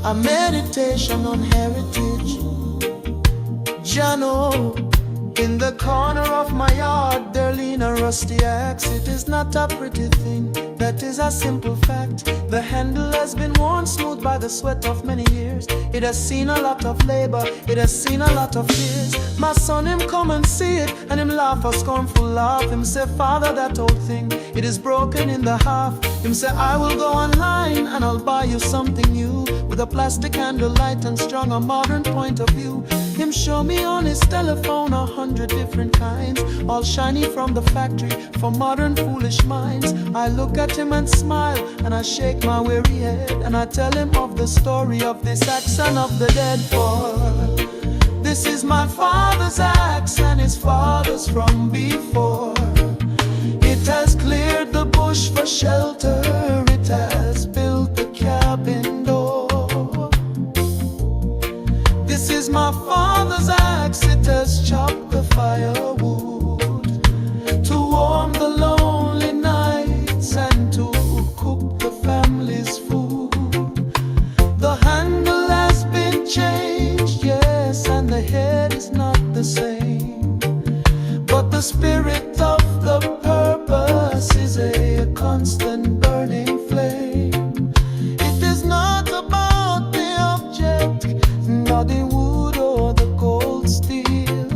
a meditation on heritage. Jano, in the corner of my yard there lean a rusty axe. It is not a pretty thing, that is a simple fact. The handle has been worn smooth by the sweat of many years. It has seen a lot of labor, it has seen a lot of tears. My son him come and see it, and him laugh a scornful laugh. Him say, "Father, that old thing, it is broken in the half." Him say, "I will go online and I'll buy you something new, with a plastic handle, light and strong, a modern point of view." Him show me on his telephone 100 different kinds, all shiny from the factory, for modern foolish minds. I look at him and smile, and I shake my weary head, and I tell him of the story of this axe and of the dead. For this is my father's axe and his father's from before. It has cleared the bush for shelter, it has built the cabin door. This is my father's axe, it has chopped the firewood to warm the lonely nights and to cook the family's food. The handle has been changed, yes, and the head is not the same, but the spirit of the purpose is a constant burning flame. It is not about the object, nor the wood or the cold steel.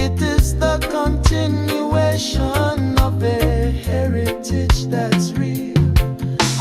It is the continuation of a heritage that's real.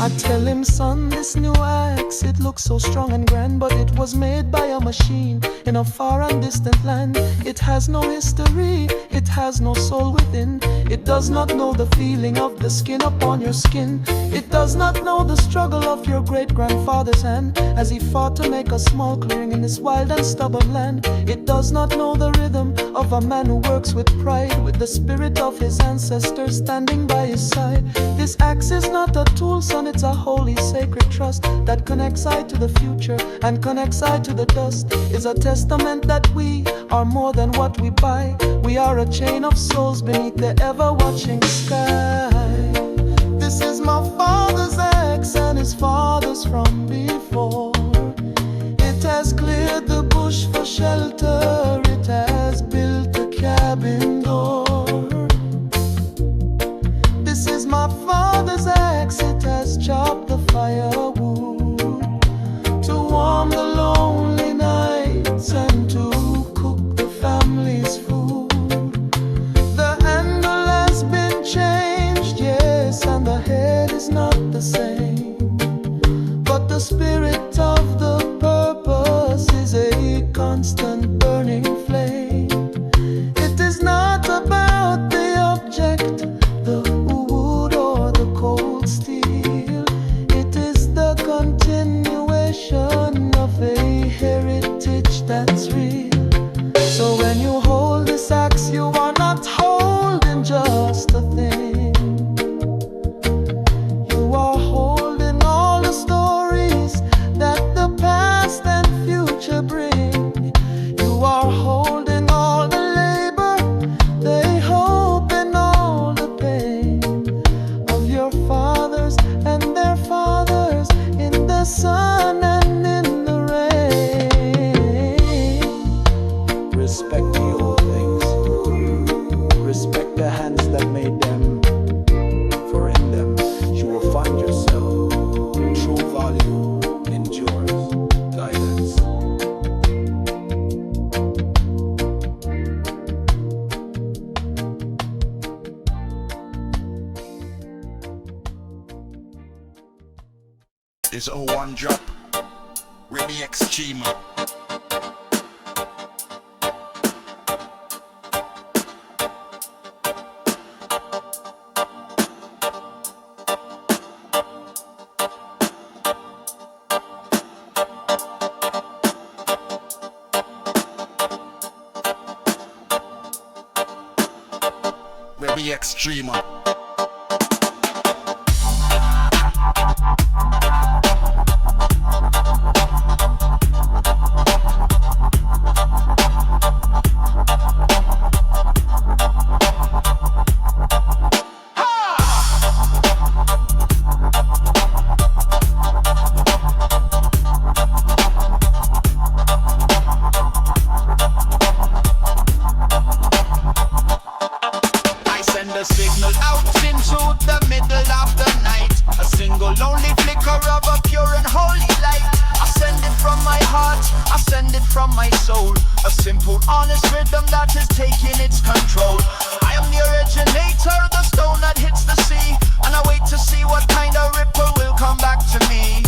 I tell him, "Son, this new axe, it looks so strong and grand, but it was made by a machine in a far and distant land. It has no history, it has no soul within. It does not know the feeling of the skin upon your skin. It does not know the struggle of your great-grandfather's hand, as he fought to make a small clearing in this wild and stubborn land. It does not know the rhythm of a man who works with pride, with the spirit of his ancestors standing by his side. This axe is not a tool, son, it's a holy sacred trust that connects I to the future and connects I to the dust. It's a testament that we are more than what we buy. We are a chain of souls beneath the ever-watching sky. This is my father's axe and his father's from before. It has cleared the bush for shelter, it has built a cabin door. This is my father's axe, it has chopped the firewood to warm the lonely nights and to cook the family's food. The handle has been changed, yes, and the head is not the same, but the spirit of the purpose is a constant burning flame. It is not about the object, the wood or the cold steel. It is the continuation of a heritage that's real. So when you hold this axe, you are not holding just a thing. You are holding all the stories that the past and future bring. You are holding all the labor, the hope and all the pain of your fathers and their fathers in the sun and in the rain. Respect the old things. Respect the hands that made them. For in them you will find yourself. True value endures guidance. It's a one drop. Reggae extreme. Reggae extreme. soul. A simple, honest rhythm that is taking its control. I am the originator, the stone that hits the sea, and I wait to see what kind of ripple will come back to me.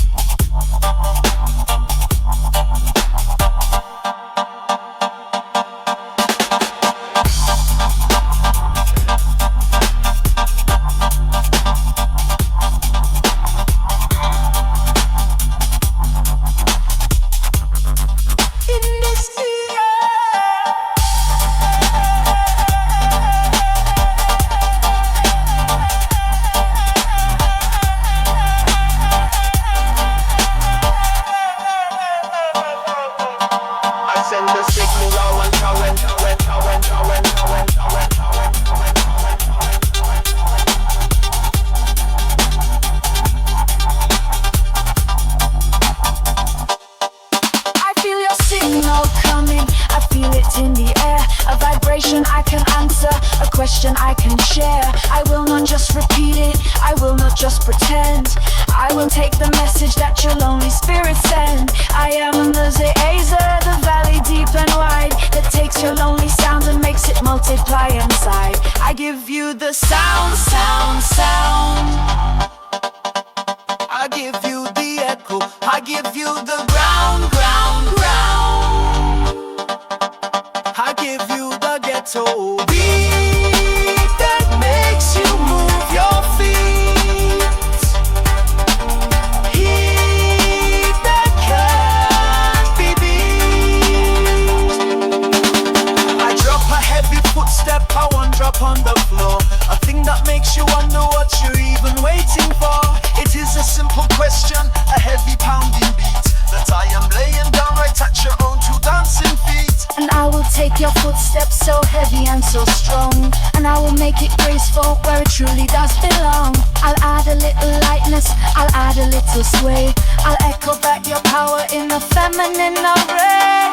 I can share. I will not just repeat it, I will not just pretend. I will take the message that your lonely spirit send. I am the Zazer, the valley deep and wide, that takes your lonely sound and makes it multiply inside. I give you the sound, sound, sound. I give you the echo, I give you the ground, ground, ground. I give you the ghetto beat that makes you move your feet. Heat that can't be beat. I drop a heavy footstep, I one drop on the floor. A thing that makes you wonder what you're even waiting for. It is a simple question, a heavy pounding beat that I am laying down right at your own two dancing feet. And I will take your footsteps so heavy and so strong, and I will make it graceful where it truly does belong. I'll add a little lightness, I'll add a little sway. I'll echo back your power in a feminine array.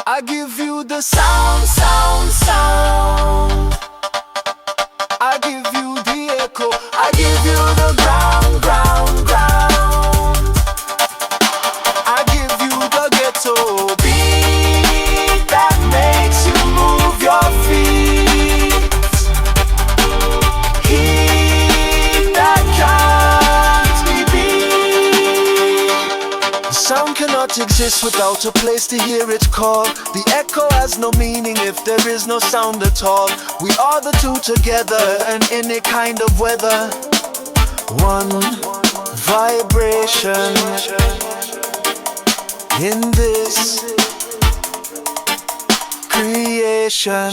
I give you the sound, sound, sound. I give you the echo, I give you the ground, ground, ground. I give you the ghetto beat that makes you move your feet. Heat that can't be beat. The sound cannot exist without a place to hear it call. The echo has no meaning if there is no sound at all. We are the two together and any kind of weather. One vibration in this creation.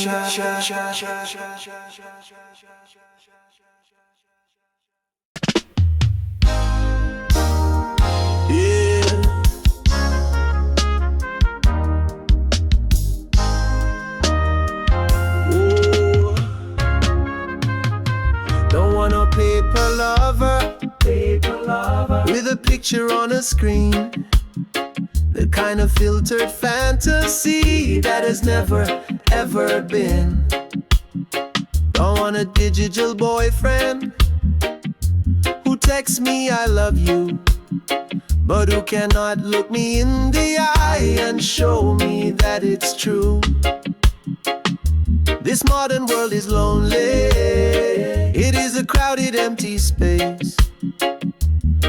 Paper lover, with a picture on a screen, the kind of filtered fantasy that has never ever been. Don't want a digital boyfriend who texts me I love you, but who cannot look me in the eye and show me that it's true. This modern world is lonely. It is a crowded, empty space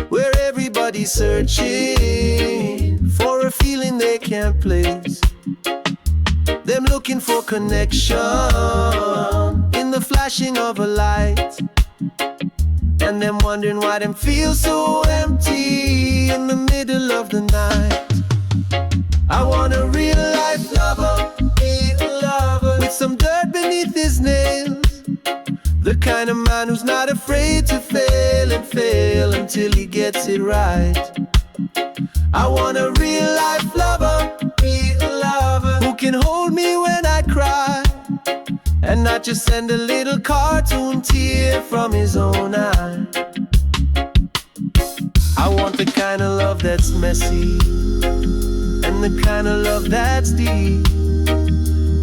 where everybody's searching for a feeling they can't place. Them looking for connection in the flashing of a light, and them wondering why them feel so empty in the middle of the night. I want a real life lover, with some dirt beneath his nails, the kind of man who's not afraid to fail and fail until he gets it right. I want a real life lover, who can hold me when I cry, and not just send a little cartoon tear from his own eye. I want the kind of love that's messy, and the kind of love that's deep.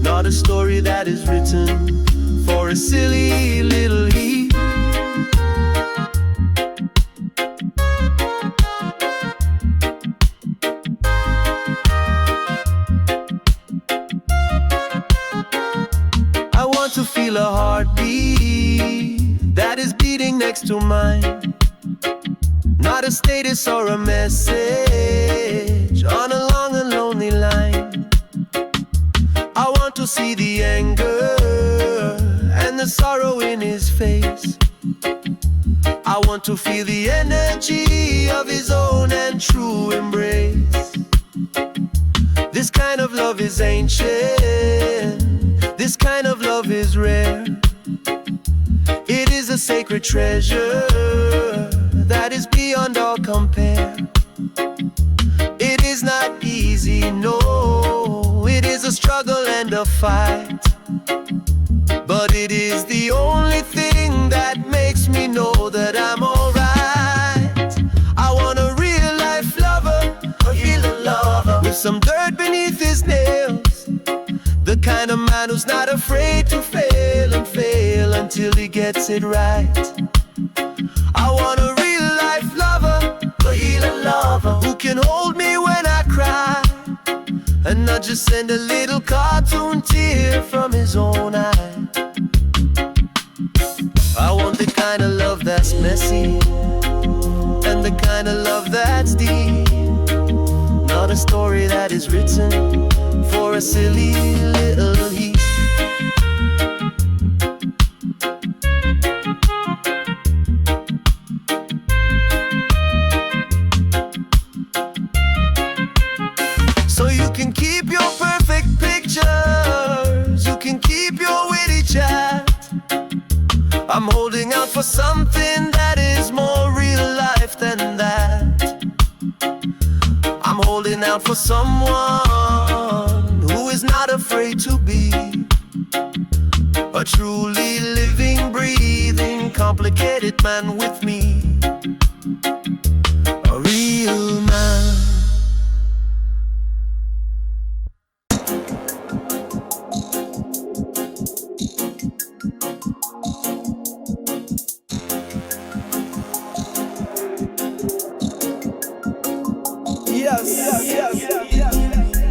No not a story that is written for a silly little heat. I want to feel a heartbeat that is beating next to mine, not a status or a message on a long and lonely line. I want to see the anger and the sorrow in his face. I want to feel the energy of his own and true embrace. This kind of love is ancient. This kind of love is rare. It is a sacred treasure that is beyond all compare. It is not easy, no. It is a struggle and a fight, but it is the only thing that makes me know that I'm alright. I want a real life lover, a real lover, with some dirt beneath his nails. The kind of man who's not afraid to fail and fail until he gets it right. I want a real life lover, a real lover, who can hold me when I cry, and not just send a little cartoon tear from his own eye. I want the kind of love that's messy, and the kind of love that's deep, not a story that is written for a silly little heat. So you can keep your perfect pictures, you can keep your witty chat. I'm holding out for something that is more real life than that. I'm holding out for someone who is not afraid to be a truly living, breathing, complicated man with me. A real man.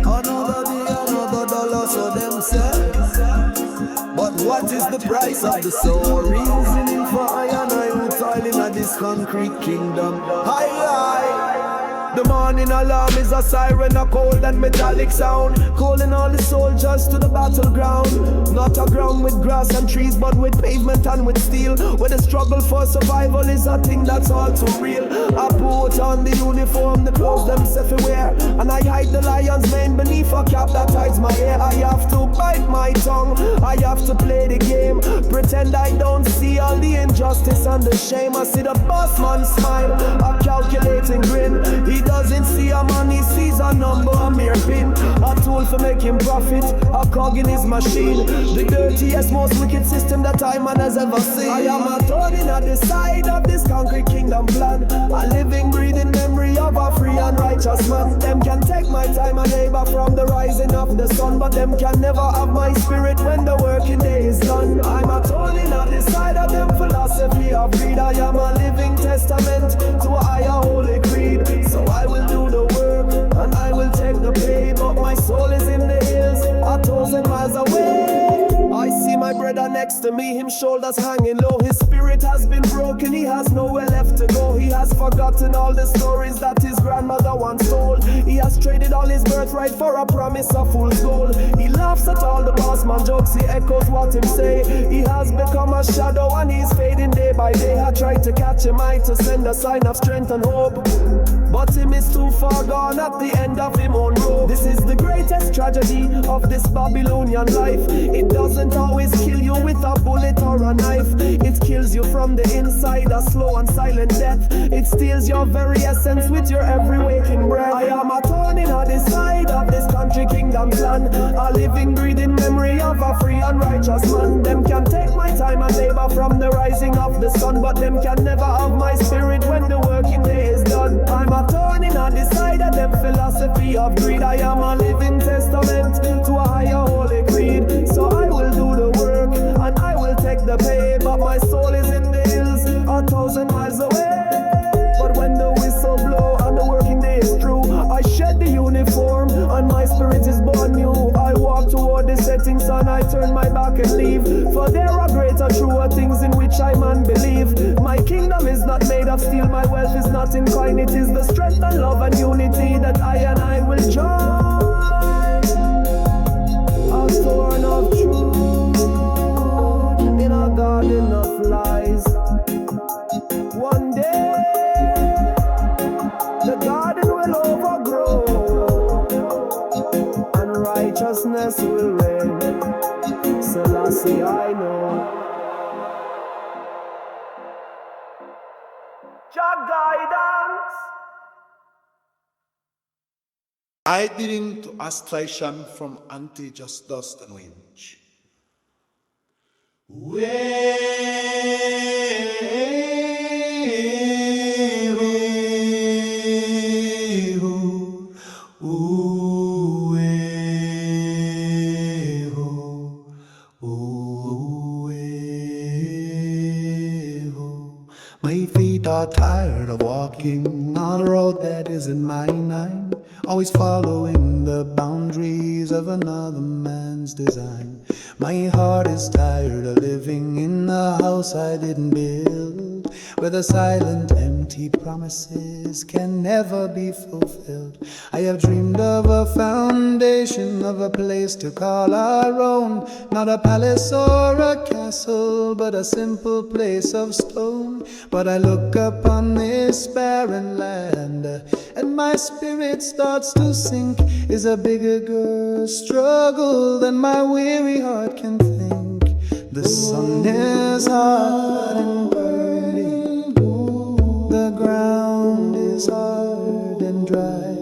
Another day, another dollar, so them say. But what is the price of the soul? Reasoning for I and I who toiling at this concrete kingdom. High. The morning alarm is a siren, a cold and metallic sound, calling all the soldiers to the battleground. Not a ground with grass and trees, but with pavement and with steel, where the struggle for survival is a thing that's all too real. I put on the uniform, the clothes themself wear, and I hide the lion's mane beneath a cap that hides my hair. I have to bite my tongue, I have to play the game, pretend I don't see all the injustice and the shame. I see the boss man smile, a calculating grin. He doesn't see a man, he sees a number, a mere pin, a tool for making profit, a cog in his machine. The dirtiest, most wicked system that man has ever seen. I am a thorn in at the side of this concrete kingdom plan, a living, breathing memory of a free and righteous man. Them can take my time and labor from the rising of the sun, but them can never have my spirit when the working day is done. I'm a thorn in at the side of them philosophy of greed. I am a living testament to a higher holy creed. So I will do the work and I will take the pay, but my soul is in the hills, 1,000 miles away. I see my brother next to me, him shoulders hanging low. His spirit has been broken, he has nowhere left to go. He has forgotten all the stories that his grandmother once told. He has traded all his birthright for a promise of fool's gold. He laughs at all the boss man jokes, he echoes what him say. He has become a shadow and he's fading day by day. I tried to catch him, I to send a sign of strength and hope, but him is too far gone at the end of him own road. This is the greatest tragedy of this Babylonian life. It doesn't always kill you with a bullet or a knife. It kills you from the inside, a slow and silent death. It steals your very essence with your every waking breath. I am a thorn in the side of this country kingdom plan, a living, breathing memory of a free and righteous man. Them can take my time and labor from the rising of the sun, but them can never have my spirit when the working day is done. I'm a thorn in the side of them philosophy of greed. I am a living testament to a higher holy creed. warm, and my spirit is born new. I walk toward the setting sun, I turn my back and leave. For there are greater, truer things in which I man believe. My kingdom is not made of steel, my wealth is not in coin. It is the strength and love and unity that I will join. A thorn of truth in a garden of lies. One day the garden will overgrow and righteousness will reign. Selassie, I know. Your guidance. I didn't aspiration from anti just dust and wind. My feet are tired of walking on a road that isn't mine. Always following the boundaries of another man's design. My heart is tired of living in a house I didn't build, where the silent empty promises can never be fulfilled. I have dreamed of a foundation, of a place to call our own. Not a palace or a castle, but a simple place of stone. But I look upon this barren land, and my spirit starts to sink. Is a bigger struggle than my weary heart can think. The sun is hot and burning, the ground is hard and dry,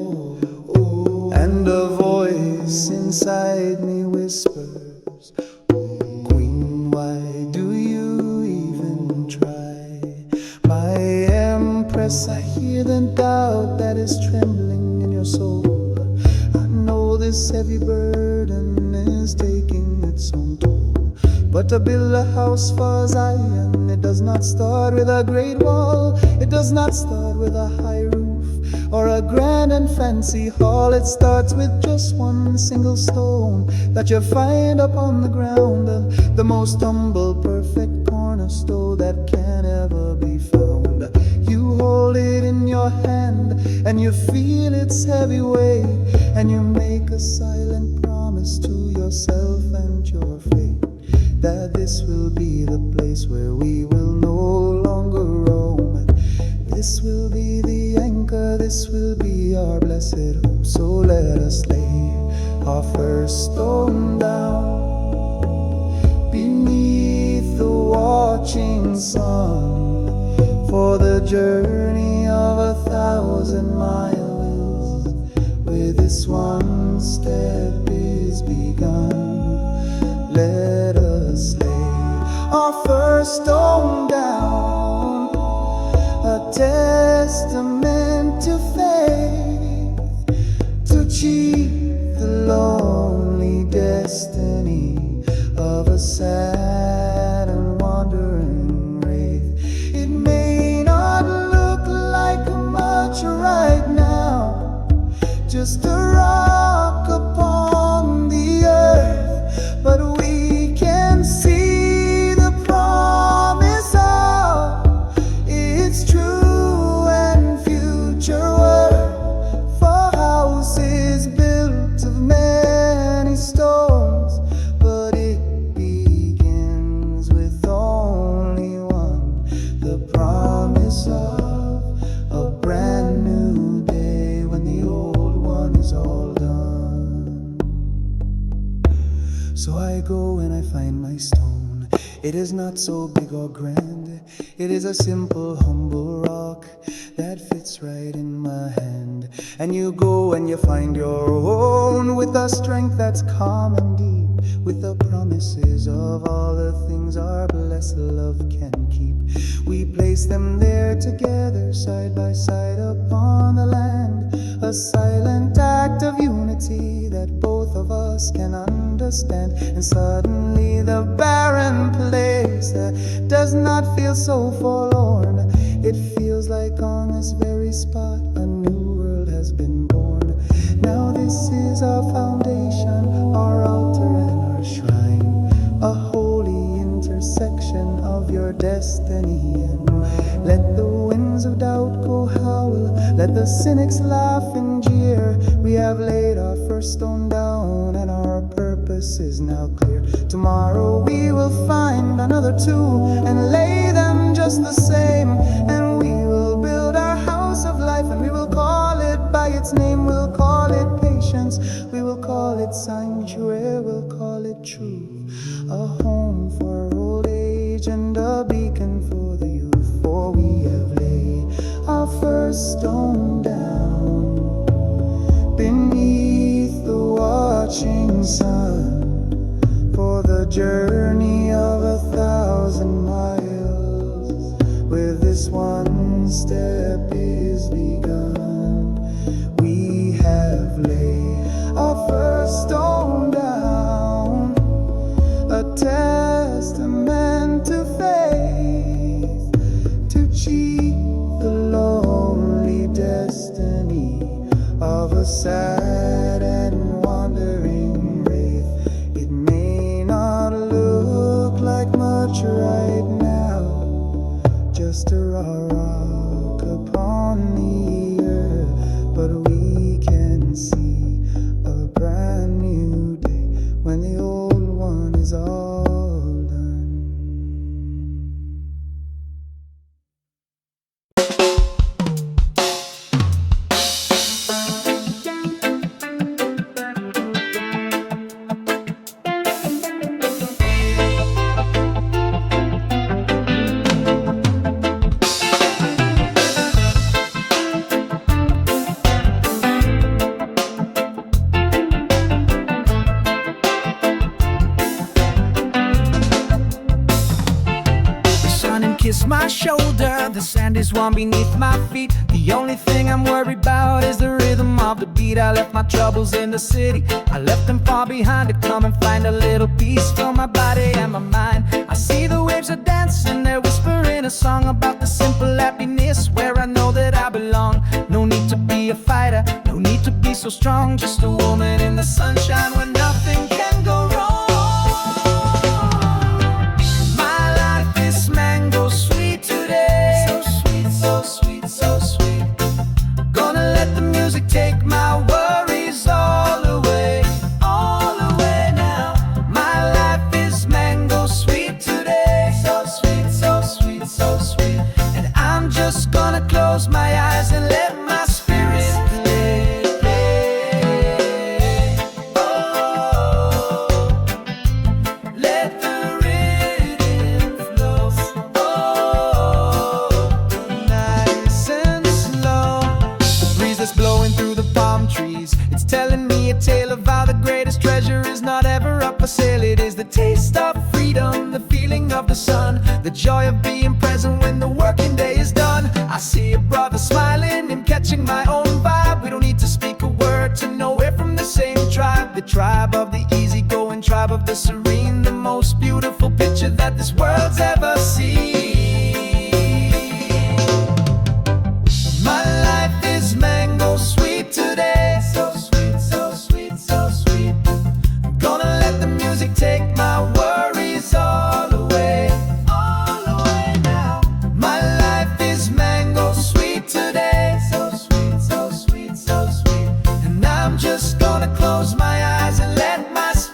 and a voice inside me whispers, Queen, why do you even try? My empress, I hear the doubt that is trembling in your soul. I know this heavy burden is taking its own toll. But to build a house for Zion, it does not start with a great wall. It does not start with a high roof or a grand and fancy hall. It starts with just one single stone that you find upon the ground, the most humble, perfect cornerstone that can ever be found. You hold it in your hand and you feel its heavy weight, and you make a silent promise to yourself and your fate, that this will be the place where we will no longer roam. This will be the anchor, this will be our blessed home. So let us lay our first stone down beneath the watching sun, for the journey of 1,000 miles with this one step is begun. Let us lay our first stone down, a testament to faith, to cheat the lonely destiny of a sad and wandering wraith. It may not look like much right now, just a rock upon the earth, but we can see the promise of its true and future worth. For houses built of many stones, but it begins with only one, the promise of a brand new day when the old one is all done. So I go and I find my stone. It is not so big or grand. It is a simple, humble rock that fits right in my hand. And you go and you find your own with a strength that's calm and deep, with the promises of all the things our blessed love can keep. We place them there together, side by side upon the land, a silent act of unity that both of us can understand. And suddenly the barren place does not feel so forlorn. It feels like on this very spot a new world has been born. Now Now this is our foundation, our altar and our shrine, a holy intersection of your destiny. And let the winds of doubt go howl, let the cynics laugh and jeer. We have laid our first stone down and our purpose is now clear. Tomorrow we will find another two and lay them just the same. And we will build our house of life and we will call it by its name. We'll call it patience, we will call it sanctuary, we'll call it truth. A home for old age and a beacon for the youth. For we have laid our first stone down beneath the watching sun, for the journey of 1,000 miles. With this one step is begun. We have laid our first stone down, a testament to faith, to cheat the lonely destiny of a sad and wandering wraith. It may not look like much right now, just a raw rock upon the earth, but we can see a brand new day when the old one is all done. Kiss my shoulder, the sand is warm beneath my feet. The only thing I'm worried about is the rhythm of the beat. I left my troubles in the city, I left them far behind to come and find a little peace for my body and my mind. I see the waves are dancing, they're whispering a song about the simple happiness where I know that I belong. No need to be a fighter, no need to be so strong, just a woman in the sunshine where nothing can go wrong. Take my worries all away now. My life is mango sweet today. So sweet, so sweet, so sweet. And I'm just gonna close my eyes and let my spirit play. Oh, let the rhythm flow. Oh, nice and slow. The breeze that's blowing through the palm trees, it's telling me a tale of how the greatest treasure is not ever up for sale. It is the taste of freedom, the feeling of the sun, the joy of being present when the working day is done. I see a brother smiling and catching my own vibe. We don't need to speak a word to know we're from the same tribe. The tribe of the easygoing, tribe of the serene, the most beautiful picture that this world's ever seen. My life is mango sweet today. So sweet, so sweet, so sweet. I'm gonna let the music take my worries all away now. My life is mango sweet today. So sweet, so sweet, so sweet. And I'm just gonna close my eyes and let my spirit.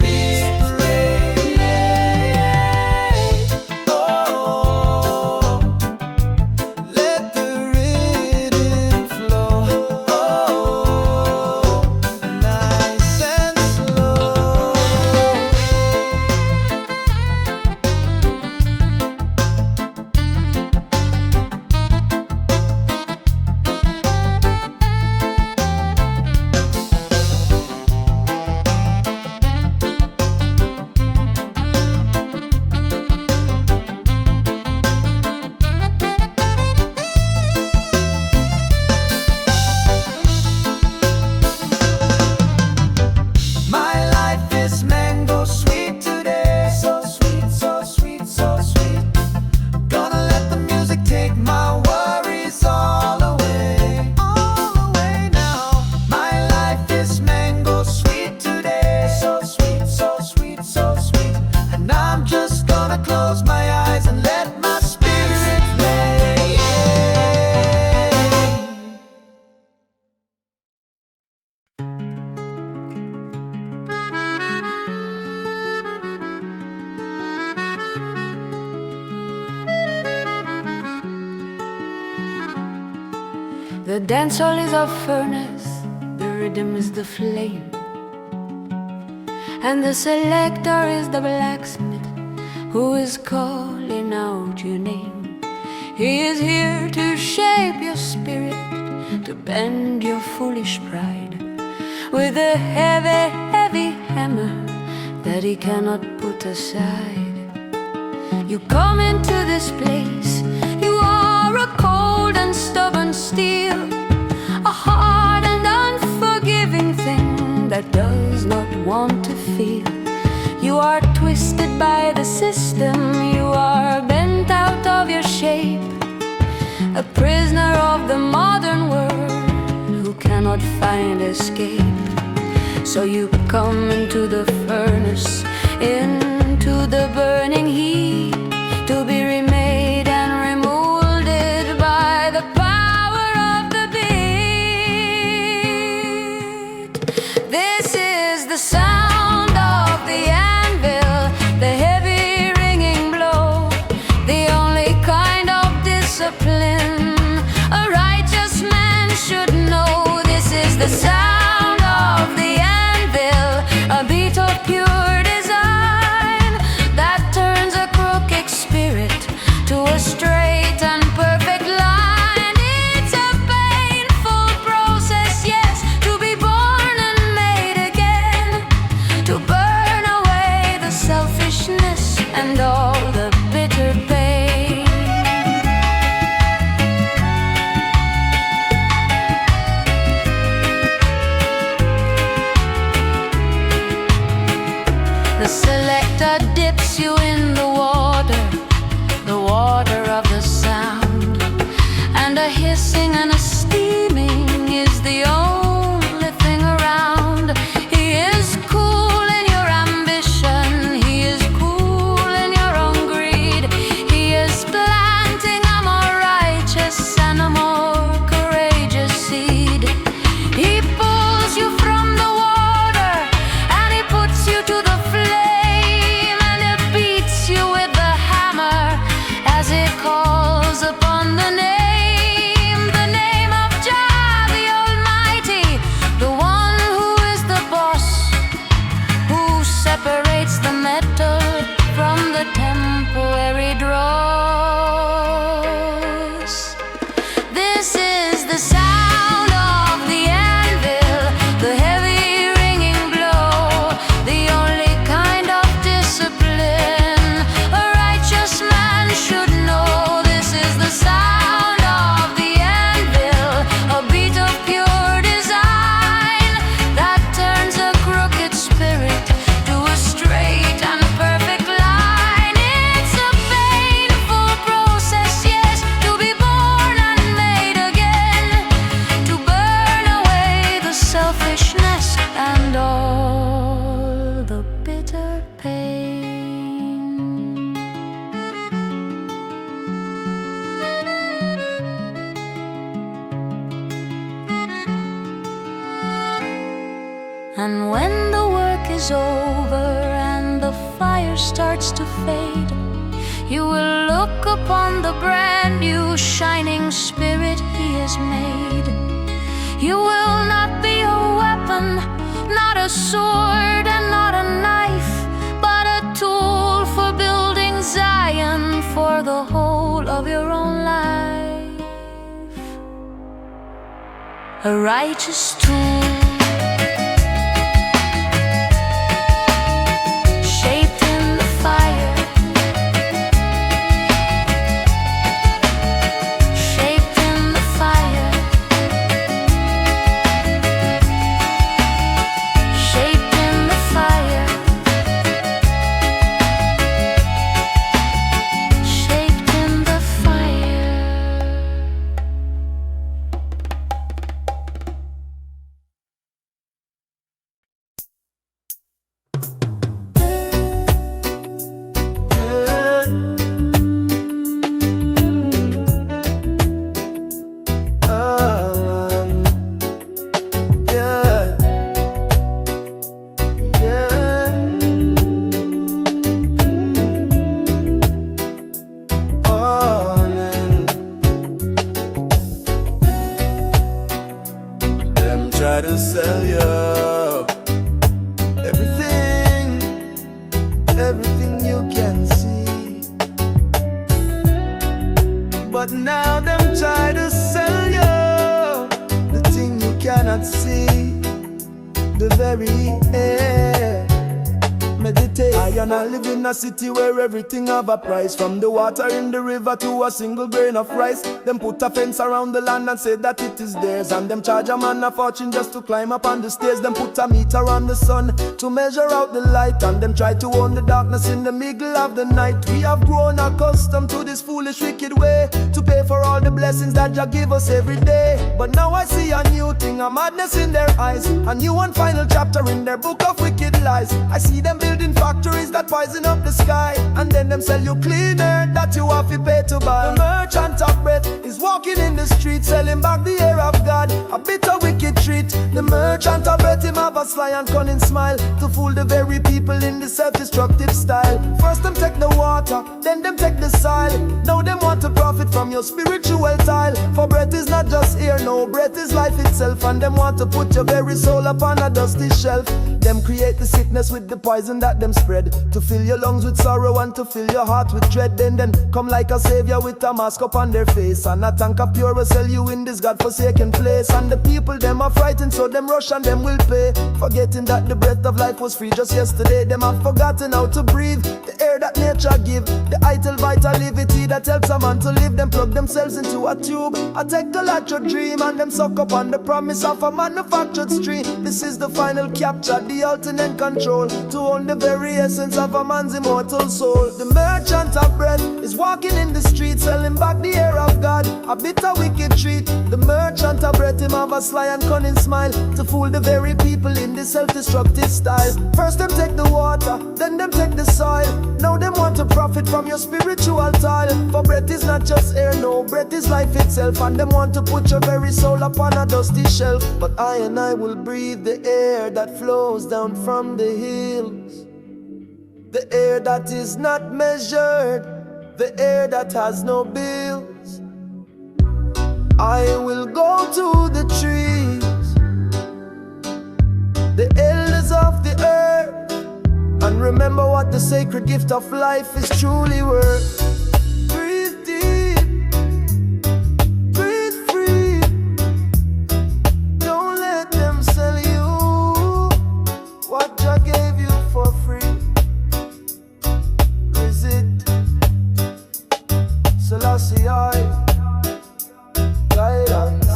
The dancehall is our furnace, the rhythm is the flame, and the selector is the blacksmith who is calling out your name. He is here to shape your spirit, to bend your foolish pride with a heavy, heavy hammer that he cannot put aside. You come into this place, you are a cold and stubborn steel, a hard and unforgiving thing that does not want to feel. You are twisted by the system, you are bent out of your shape, a prisoner of the modern world who cannot find escape. So you come into the furnace, into the burning heat, to be remade and remolded by the power of the beat. This is the sound of the anvil, the heavy ringing blow, the only kind of discipline a righteous man should know. This is the sound of the anvil, a beat of pure design that turns a crooked spirit to a straight and perfect line. It's a painful process, yes, to be born and made again, to burn away the selfishness and all the bitter pain. The selector dips you in the water of the sound, and a hissing and a steaming is the only thing around. He is cool in your ambition, he is cool in your own greed. He is planting a more righteous and a more courageous seed. He pulls you from the water and he puts you to the flame, and he beats you with the hammer as he calls upon the name of Jah the Almighty, the one who is the boss, who separates the metal from the temporary dross. This is the sound of the anvil, the heavy ringing blow, the only kind of discipline a righteous man should know. This is the sound of the anvil, a beat of pure design that turns a crooked spirit to a straight and perfect line. It's a painful process, yes, to be born and made again, to burn away the selfishness and all the bitter pain. And when the work is over and the fire starts to fade, you will look upon the brand new shining spirit he has made. You will not be a weapon, not a sword and not a knife, but a tool for building Zion for the whole of your own life. A righteous tool the air. Meditate. I and I live in a city where everything have a price. From the water in the river to a single grain of rice. Them put a fence around the land and say that it is theirs. And them charge a man a fortune just to climb up on the stairs. Them put a meter on the sun to measure out the light. And them try to own the darkness in the middle of the night. We have grown accustomed to this foolish wicked way, to pay for all the blessings that Jah give us every day. But now I see a new thing, a madness in their eyes, a new and final chapter in their book of wicked lies. I see them building factories that poison up the sky, and then them sell you clean air that you have to pay to buy. The merchant of breath is walking in the street, selling back the air of God, a bitter wicked treat. The merchant of breath, him have a sly and cunning smile, to fool the very people in the self-destructive style. First them take the water, then them take the soil. Now them want to profit from your spiritual tile. For breath is not just air, no, breath is life itself. And them want to put your very soul upon a dusty shelf. Them create the sickness with the poison that them spread, to fill your lungs with sorrow and to fill your heart with dread. Then come like a savior with a mask upon their face, and a tank of pure will sell you in this God-forsaken place. And the people them are frightened, so them rush and them will pay, forgetting that the breath of life was free just yesterday. Them have forgotten how to breathe the air that nature give, the vitality that helps a man to live. Them plug themselves into a tube, a take a lot your dream, and them suck up on the promise of a manufactured stream. This is the final capture, the ultimate control, to own the very essence of a man's immortal soul. The merchant of breath is walking in the street, selling back the air of God, a bitter wicked treat. The merchant of breath, him have a sly and cunning smile, to fool the very people in this self-destructive style. First them take the water, then them take the soil. Now them want to profit from your spiritual tile. For breath is not just air, no, breath is life itself. And them want to put your very soul upon a dusty shelf. But I and I will breathe the air that flows down from the hills, the air that is not measured, the air that has no bills. I will go to the trees, the elders of the earth, and remember what the sacred gift of life is truly worth. Breathe deep, breathe free. Don't let them sell you what Jah gave you for free. Visit Selassie, guidance.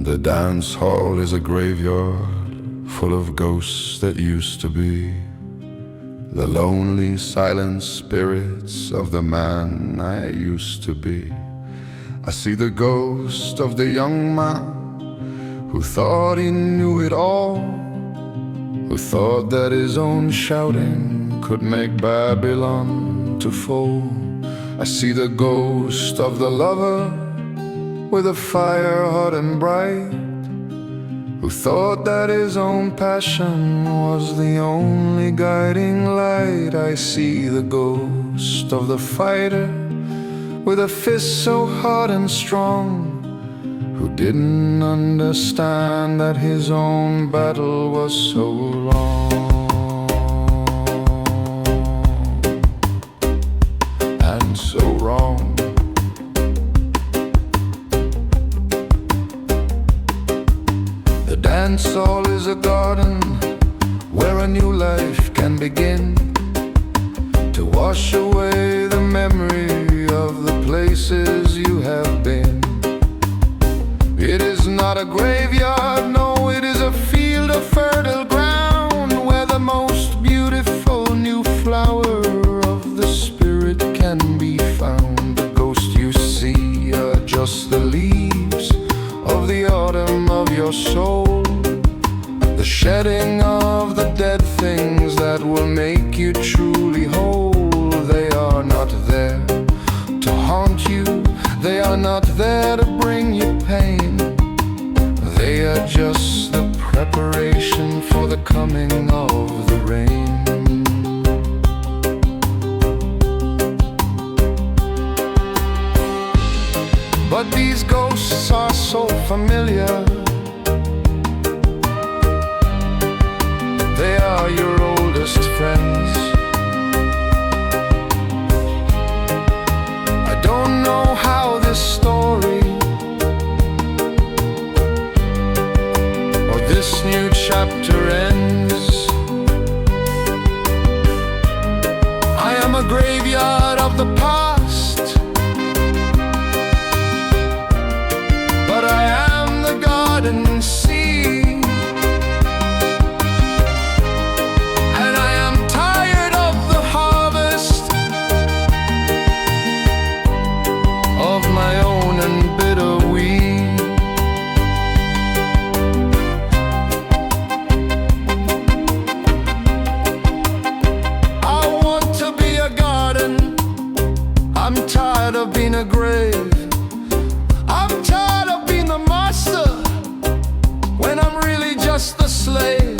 The dance hall is a graveyard full of ghosts that used to be the lonely, silent spirits of the man I used to be. I see the ghost of the young man who thought he knew it all, who thought that his own shouting could make Babylon to fall. I see the ghost of the lover with a fire hot and bright, who thought that his own passion was the only guiding light. I see the ghost of the fighter with a fist so hard and strong, who didn't understand that his own battle was so wrong and so wrong. The dance hall is a garden where a new life can begin, to wash away the memory of the places you have been. It is not a graveyard, no, it is a field of fertile ground, where the most beautiful new flower of the spirit can be found. The ghost you see are just the leaves of the autumn of your soul, the shedding of the dead things that will make you truly whole. They are not there to haunt you, they are not there to bring you pain. They are just the preparation for the coming of the rain. But these ghosts are so familiar. They are your oldest friends. I don't know how this story or this new chapter ends. I am a graveyard of the past, but I am the garden sea. And I am tired of the harvest of my own and bitter weed. I want to be a garden. I'm tired of being a grave. I'm tired of being the master when I'm really just the slave.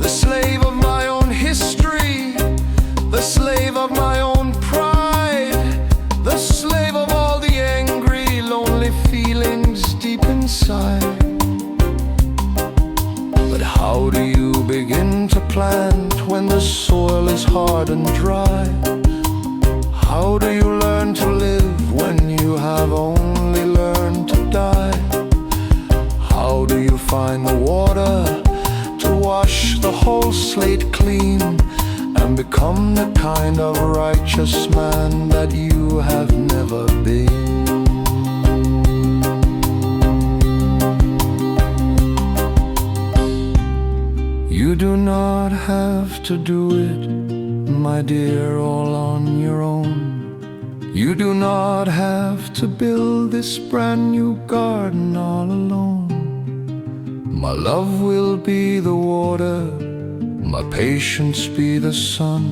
The slave of my own history, the slave of my own pride, the slave of all the angry, lonely feelings deep inside. But how do you begin to plant when the soil is hard and dry? How do you learn to live when you have only learned to die? How do you find the water to wash the whole slate clean and become the kind of righteous man that you have never been? You do not have to do it, my dear, all on your own. You do not have to build this brand new garden all alone. My love will be the water, my patience be the sun,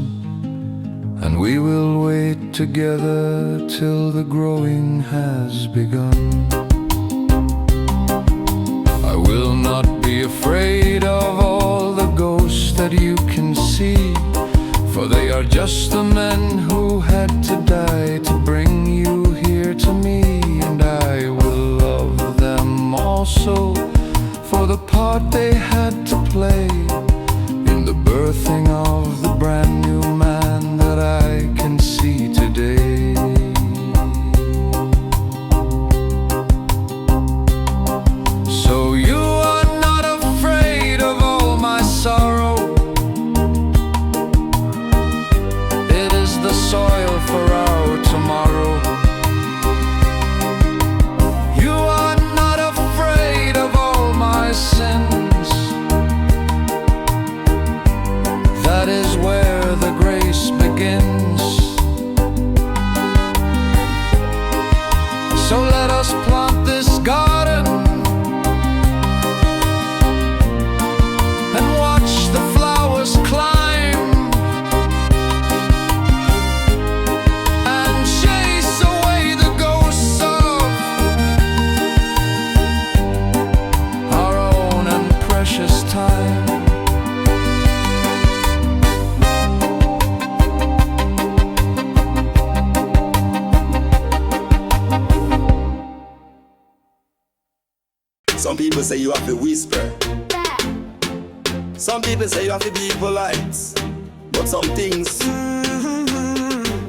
and we will wait together till the growing has begun. I will not be afraid of all the ghosts that you can see, for they are just the men who had to die to bring you here to me. And I will love them also for the part they had to play in the birthing of the brand new man that I can see today. So you are not afraid of all my sorrow. It is the soil for our tomorrow. You are not afraid of all my sins. That is where the grace begins. So let us plant this garden and watch the flowers climb and chase away the ghosts of our own and precious time. Some people say you have to whisper. Some people say you have to be polite. But some things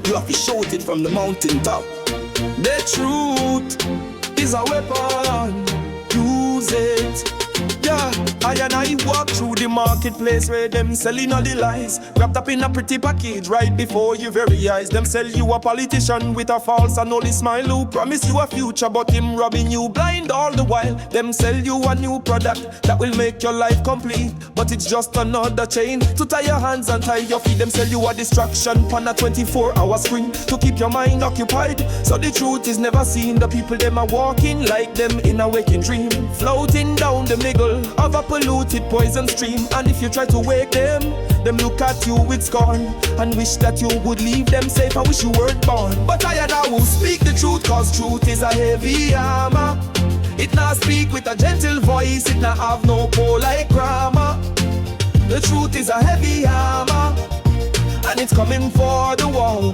you have to shout it from the mountaintop. The truth is a weapon. Use it. Yeah, I and I walk through the marketplace where them selling all the lies, wrapped up in a pretty package right before your very eyes. Them sell you a politician with a false and only smile who promise you a future, but him robbing you blind all the while. Them sell you a new product that will make your life complete, but it's just another chain to tie your hands and tie your feet. Them sell you a distraction on a 24-hour screen to keep your mind occupied. So the truth is never seen. The people them are walking like them in a waking dream, floating down the middle of a polluted poison stream. And if you try to wake them look at you with scorn and wish that you would leave them safe. I wish you weren't born. But I and I will speak the truth, cause truth is a heavy armor. It not speak with a gentle voice, it not have no polite grammar. The truth is a heavy hammer, and it's coming for the wall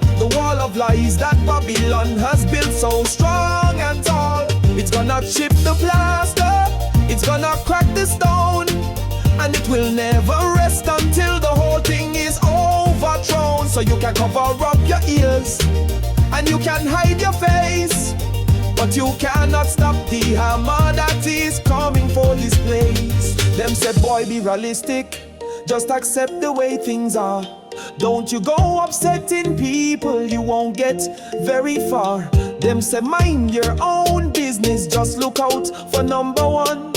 of lies that Babylon has built so strong and tall. It's gonna chip the plaster, it's gonna crack the stone, and it will never rest until the whole thing is overthrown. So you can cover up your ears, and you can hide your face, but you cannot stop the hammer that is coming for this place. Them say, boy, be realistic, just accept the way things are. Don't you go upsetting people, you won't get very far. Them say, mind your own business, just look out for number one.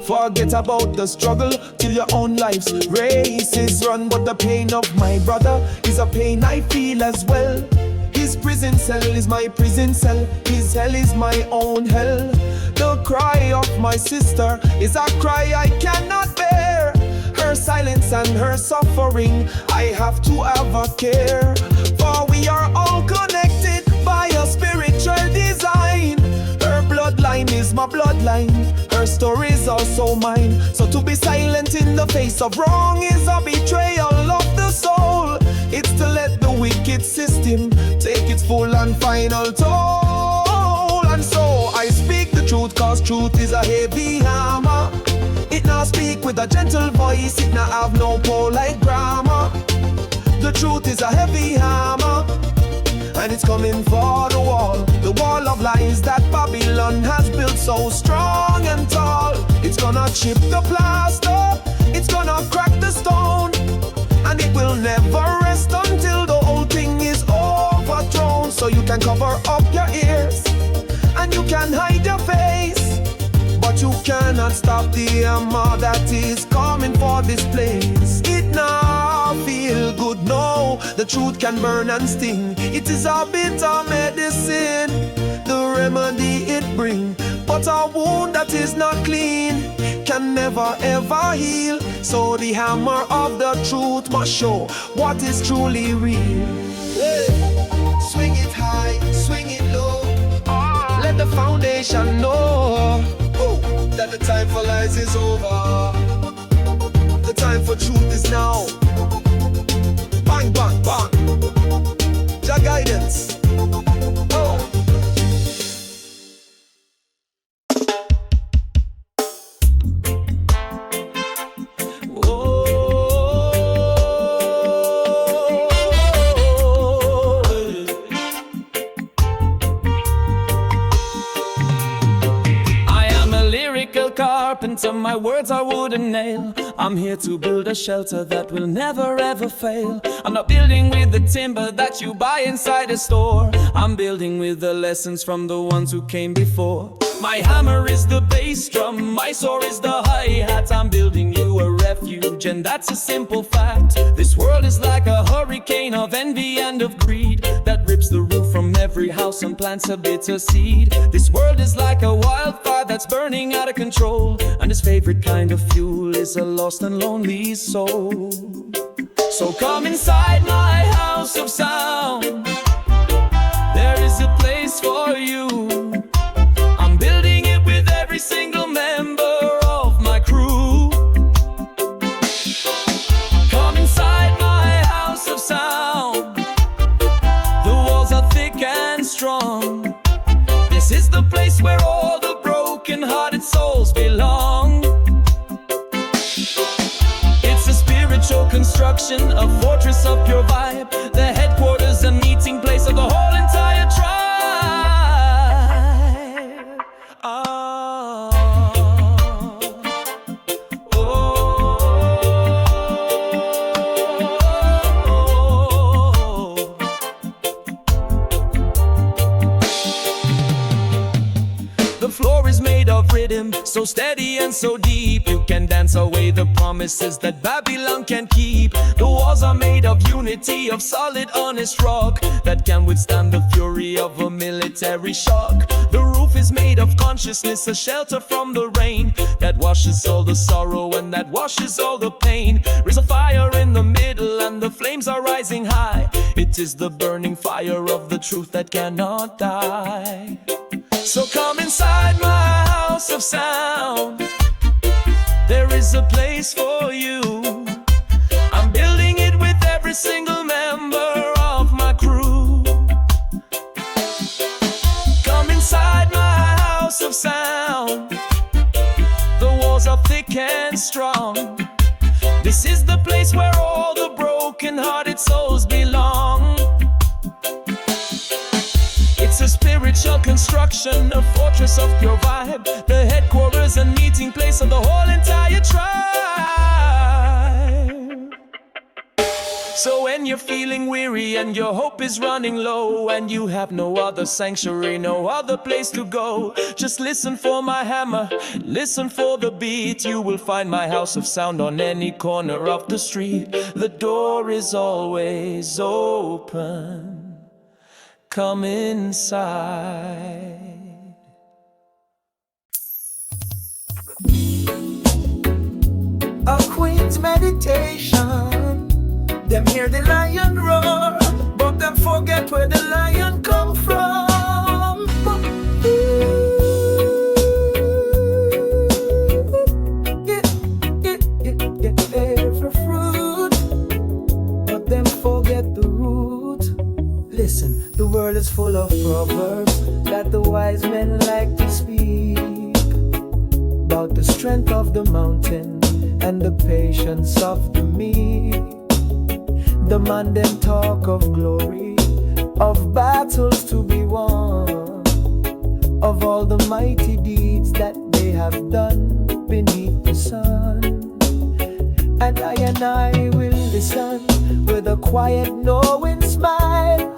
Forget about the struggle till your own life's race is run. But the pain of my brother is a pain I feel as well. His prison cell is my prison cell, his hell is my own hell. The cry of my sister is a cry I cannot bear. Her silence and her suffering, I have to have a care. For we are all connected by a spiritual design. Her bloodline is my bloodline, her story is also mine. So to be silent in the face of wrong is a betrayal of the soul. It's to let the wicked system take its full and final toll. And so I speak the truth, cause truth is a heavy hammer. It not speak with a gentle voice, it not have no polite grammar. The truth is a heavy hammer, and it's coming for the wall of lies that Babylon has built so strong and tall. It's gonna chip the plaster, it's gonna crack the stone, and it will never rest until the whole thing is overthrown. So you can cover up your ears, and you can hide your face, but you cannot stop the hammer that is coming for this place. It now feel good, no, the truth can burn and sting. It is a bitter medicine, the remedy it bring. But a wound that is not clean can never ever heal. So the hammer of the truth must show what is truly real. Hey. Swing it high, swing it low, let the foundation know that the time for lies is over. The time for truth is now. Bang, bang, bang. Jah guidance. Oh. Carpenter, my words are wood and nail. I'm here to build a shelter that will never ever fail. I'm not building with the timber that you buy inside a store. I'm building with the lessons from the ones who came before. My hammer is the bass drum, my sword is the hi-hat. I'm building you a refuge, and that's a simple fact. This world is like a hurricane of envy and of greed that rips the roof from every house and plants a bitter seed. This world is like a wildfire that's burning out of control, and his favorite kind of fuel is a lost and lonely soul. So come inside my house of sound, there is a place for you. I'm building it with every single member of my crew. Come inside my house of sound, the walls are thick and strong. This is the place where all the broken-hearted souls belong. It's a spiritual construction, a fortress of pure vibe, the headquarters and meeting place of the whole entire tribe. The floor is made of rhythm, so steady and so deep. You can dance away the promises that Babylon can keep. The walls are made of unity, of solid, honest rock that can withstand the fury of a military shock. The roof is made of consciousness, a shelter from the rain that washes all the sorrow and that washes all the pain. There's a fire in the middle and the flames are rising high. It is the burning fire of the truth that cannot die. So come inside my house of sound. There is a place for you. I'm building it with every single member of my crew. Come inside my house of sound. The walls are thick and strong. This is the place where all the broken-hearted souls belong. It's a spiritual construction, a fortress of pure vibe, the headquarters and meeting place of the whole entire tribe. So when you're feeling weary and your hope is running low, and you have no other sanctuary, no other place to go, just listen for my hammer, listen for the beat. You will find my house of sound on any corner of the street. The door is always open. Come inside. A queen's meditation. Them hear the lion roar, but them forget where the lion come from. Get every fruit, but them forget the root. Listen, the world is full of proverbs that the wise men like to speak about the strength of the mountain and the patience of the meek. The man them talk of glory, of battles to be won, of all the mighty deeds that they have done beneath the sun. And I will listen with a quiet knowing smile,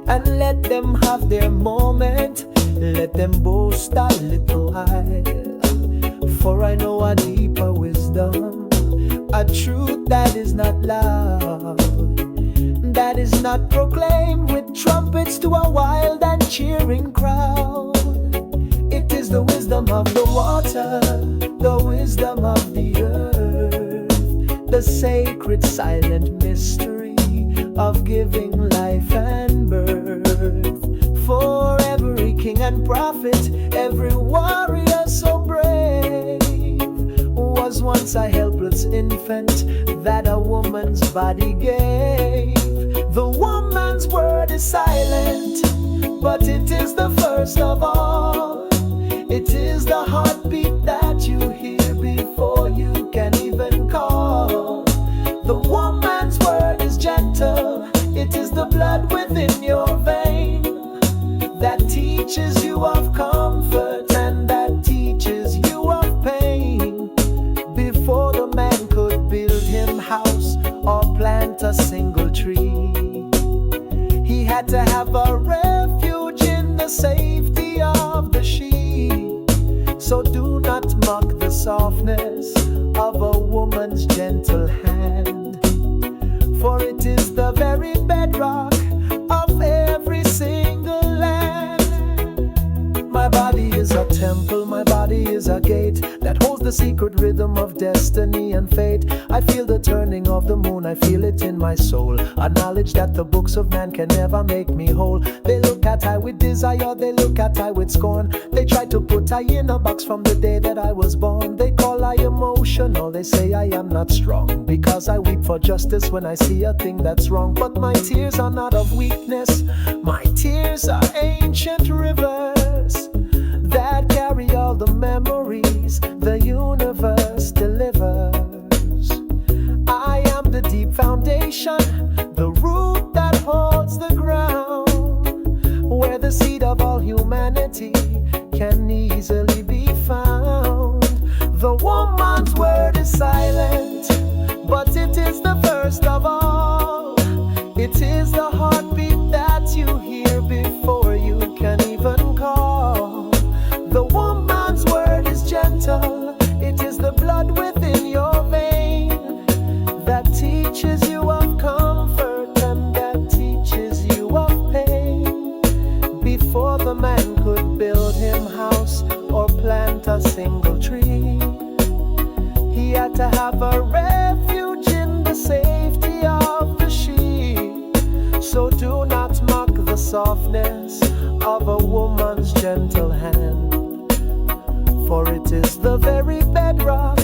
and let them have their moment, let them boast a little while. For I know a deeper wisdom, a truth that is not loud, that is not proclaimed with trumpets to a wild and cheering crowd. It is the wisdom of the water, the wisdom of the earth, the sacred silent mystery of giving life and birth. For every king and prophet, every warrior so brave, was once a helpless infant that a woman's body gave. The woman's word is silent, but it is the first of all. It is the heartbeat that you hear before you can even call. The woman's word is gentle, it is the blood within your vein that teaches you of comfort and that teaches you of pain. Before the man could build him house or plant a single tree, he had to have a refuge in the safety of the sheep. So do not mock the softness of a woman's gentle hand, for it is the very bedrock of every single land. My body is a temple, my body is a gate that holds the secret rhythm of destiny and fate. I feel the turning of the moon, I feel it in my soul, a knowledge that the books of man can never make me whole. They look at I with desire, they look at I with scorn. They try to put I in a box from the day that I was born. They call I emotional, they say I am not strong, because I weep for justice when I see a thing that's wrong. But my tears are not of weakness, my tears are ancient rivers that carry all the memories the universe delivers. I am the deep foundation, the root that holds the ground, where the seed of all humanity can easily be found. The woman's word is silent, but it is the first of all. It is the heartbeat that you hear before you can even call. The woman's word is gentle, it is the blood within your vein that teaches you of comfort and that teaches you of pain. Before the man could build him house or plant a single tree, he had to have a refuge in the safety of the sheep. So do not mock the softness of a woman's gentle hand, the very bedrock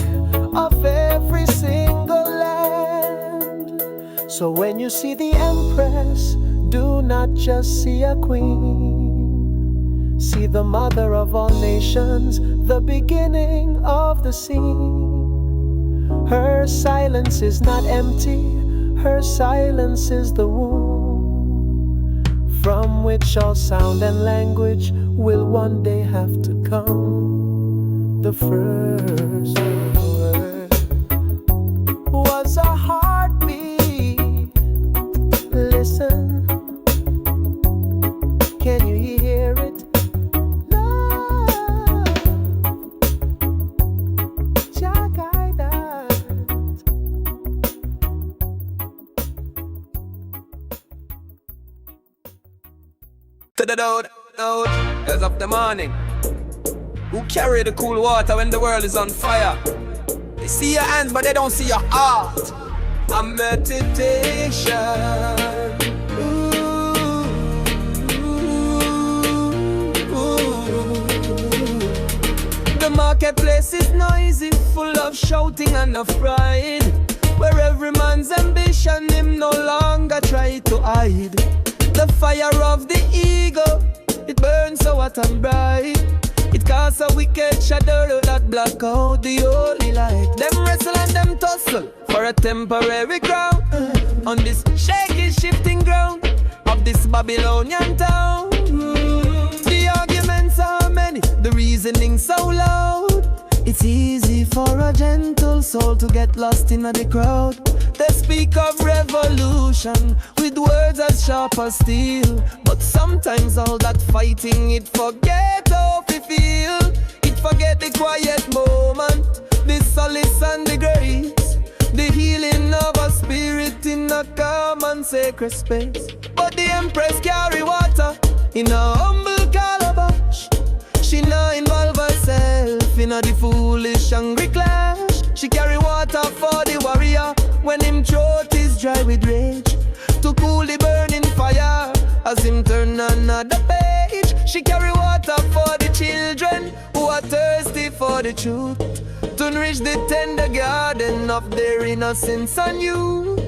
of every single land. So when you see the Empress, do not just see a queen. See the mother of all nations, the beginning of the scene. Her silence is not empty, her silence is the womb, from which all sound and language will one day have to come. The first word was a heartbeat. Listen, can you hear it? Love, Jah guide us. To the node, as of the morning. Who carry the cool water when the world is on fire? They see your hands, but they don't see your heart. A meditation. The marketplace is noisy, full of shouting and of pride, where every man's ambition him no longer try to hide. The fire of the ego, it burns so hot and bright. It casts a wicked shadow that block out the holy light. Them wrestle and them tussle for a temporary crown on this shaky shifting ground of this Babylonian town. The arguments are many, the reasoning so loud. It's easy for a gentle soul to get lost in the crowd. They speak of revolution with words as sharp as steel, but sometimes all that fighting, it forget how we feel. It forget the quiet moment, the solace and the grace, the healing of a spirit in a calm and sacred space. But the Empress carry water in a humble calabash. She not involve herself in a the foolish angry clash. She carry water for the warrior when him throat is dry with rage, to cool the burning fire as him turn another page. She carry water for the children who are thirsty for the truth, to nourish the tender garden of their innocence and youth.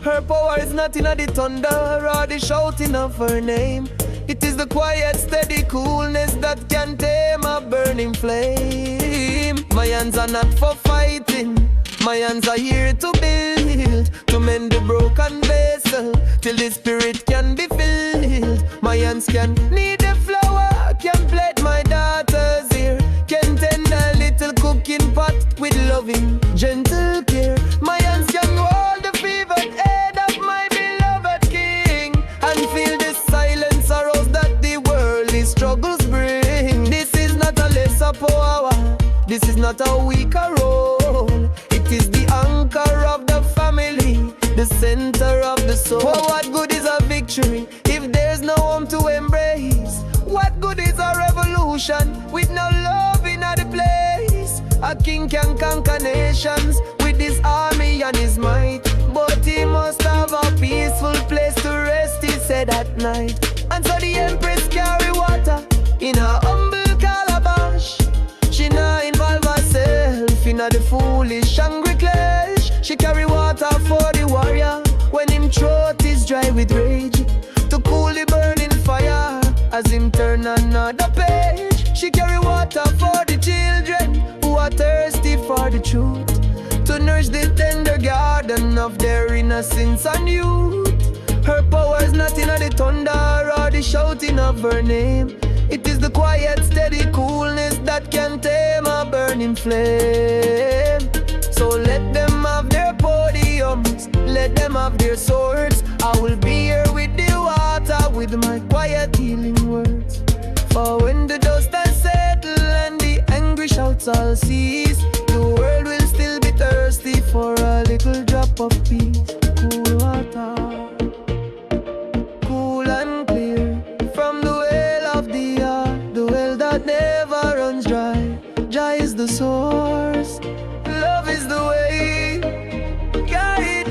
Her power is not in the thunder or the shouting of her name. It is the quiet, steady coolness that can tame a burning flame. My hands are not for fighting, my hands are here to build, to mend the broken vessel, till the spirit can be filled. My hands can knead the flour, can plait my daughter's ear, can tend a little cooking pot with loving, gentle care. My hands can hold the fevered head of my beloved king, and feel the silent sorrows that the worldly struggles bring. This is not a lesser power, this is not a weaker role. It is the anchor of the family, the center of the soul. Oh, what good is a victory if there's no home to embrace? What good is a revolution with no love in the place? A king can conquer nations with his army and his might, but he must have a peaceful place to rest, he said at night. And so the Empress carry water in a humble calabash. She not involve herself in the foolish angry clash. She carry water for the warrior when him throat is dry with rage, to cool the burning fire as him turn another page. She carry water for the children who are thirsty for the truth, to nourish the tender garden of their innocence and youth. Her power is not in the thunder or the shouting of her name. It is the quiet, steady coolness that can tame a burning flame. So let them have their podiums, let them have their swords. I will be here with the water, with my quiet healing words. For when the dust has settled and the angry shouts all cease, the world will still be thirsty for a little drop of peace. Cool water, cool and clear, from the well of the heart, the well that never runs dry. Jah is the source, love is the way, guidance.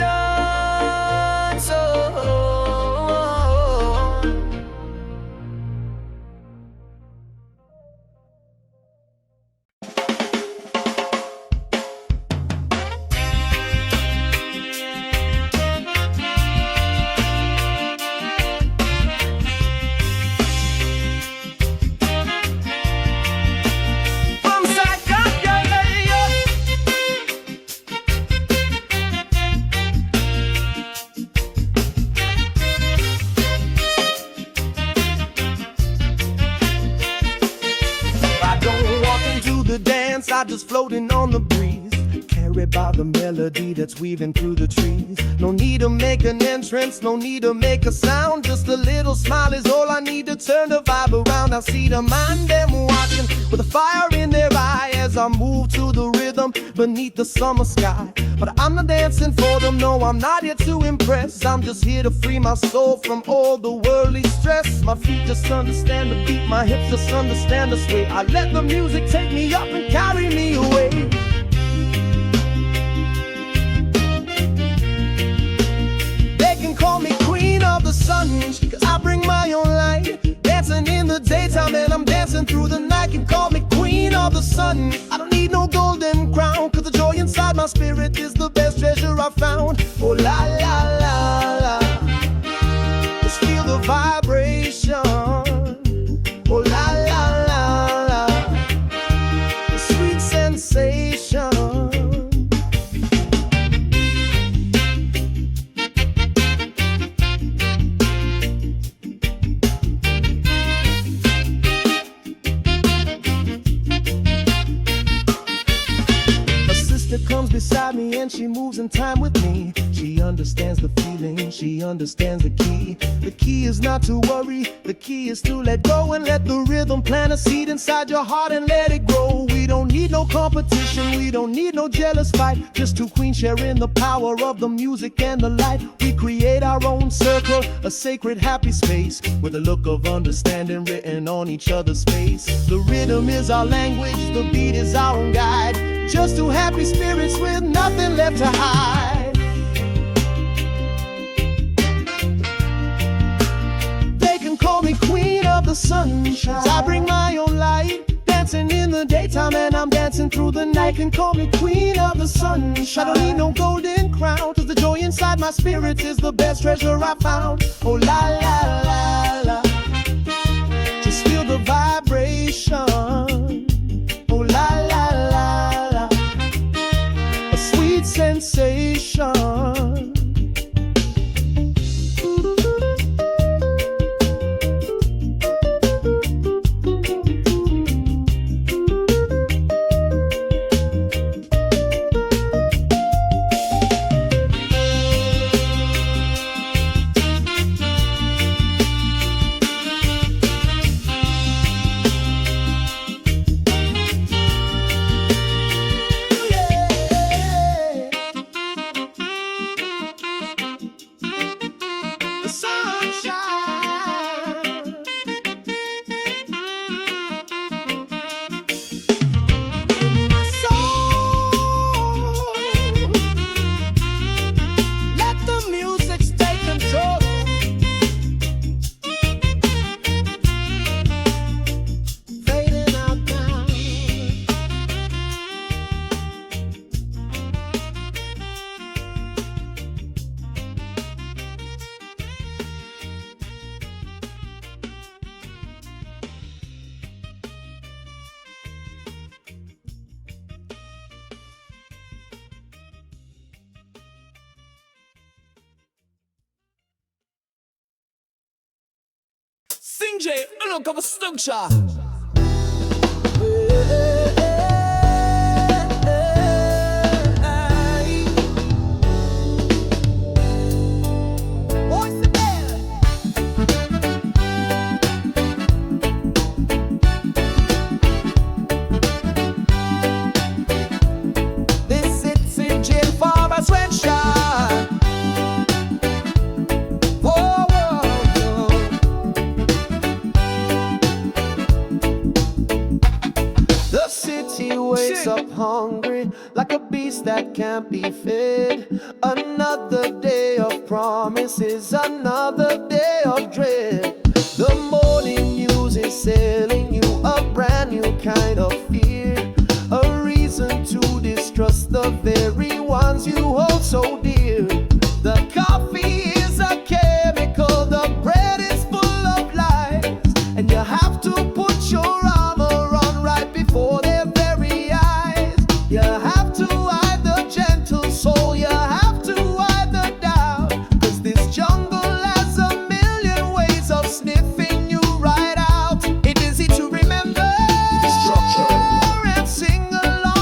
sky just floating on the breeze, carried by the melody that's weaving through the trees. No need to make an entrance, no need to make a sound. Just a little smile is all I need to turn the vibe around. I see the mind them watching with a fire in their eye as I move to the rhythm beneath the summer sky. But I'm not dancing for them, no, I'm not here to impress. I'm just here to free my soul from all the worldly stress. My feet just understand the beat, my hips just understand the sway. I let the music take me up and carry me away. They can call me queen of the sun, cause I bring my own light. Dancing in the daytime and I'm dancing through the night. Can call me queen of the sun. I don't need no golden crown, cause the joy inside my spirit is the best treasure I found. Oh la la la la, just feel the vibration. Oh la la la la, the sweet sensation. Comes beside me and she moves in time with me. She understands the feeling, she understands the key. The key is not to worry, the key is to let go and let the rhythm plant a seed inside your heart and let it grow. We don't need no competition, we don't need no jealous fight. Just two queens sharing the power of the music and the light. We create our own circle, a sacred happy space, with a look of understanding written on each other's face. The rhythm is our language, the beat is our own guide. Just two happy spirits with nothing left to hide. They can call me queen of the sunshine. I bring my own light. Dancing in the daytime and I'm dancing through the night. Can call me queen of the sunshine. I don't need no golden crown, cause the joy inside my spirit is the best treasure I found. Oh la la la la, just feel the vibration. Oh la la la la, a sweet sensation. Sing J, look of a structure. This sits in jail for a sweatshop. Oh, oh, the city wakes up hungry, like a beast that can't be fed. Another day of promises, another day of dread. The morning news is selling you a brand new kind of fear, a reason to distrust the very ones you hold so dear. The coffee is a chemical, the bread is full of lies, and you have to put your armor on right before their very eyes. You have to hide the gentle soul, you have to hide the doubt, cause this jungle has a million ways of sniffing you right out. It is easy to remember and sing along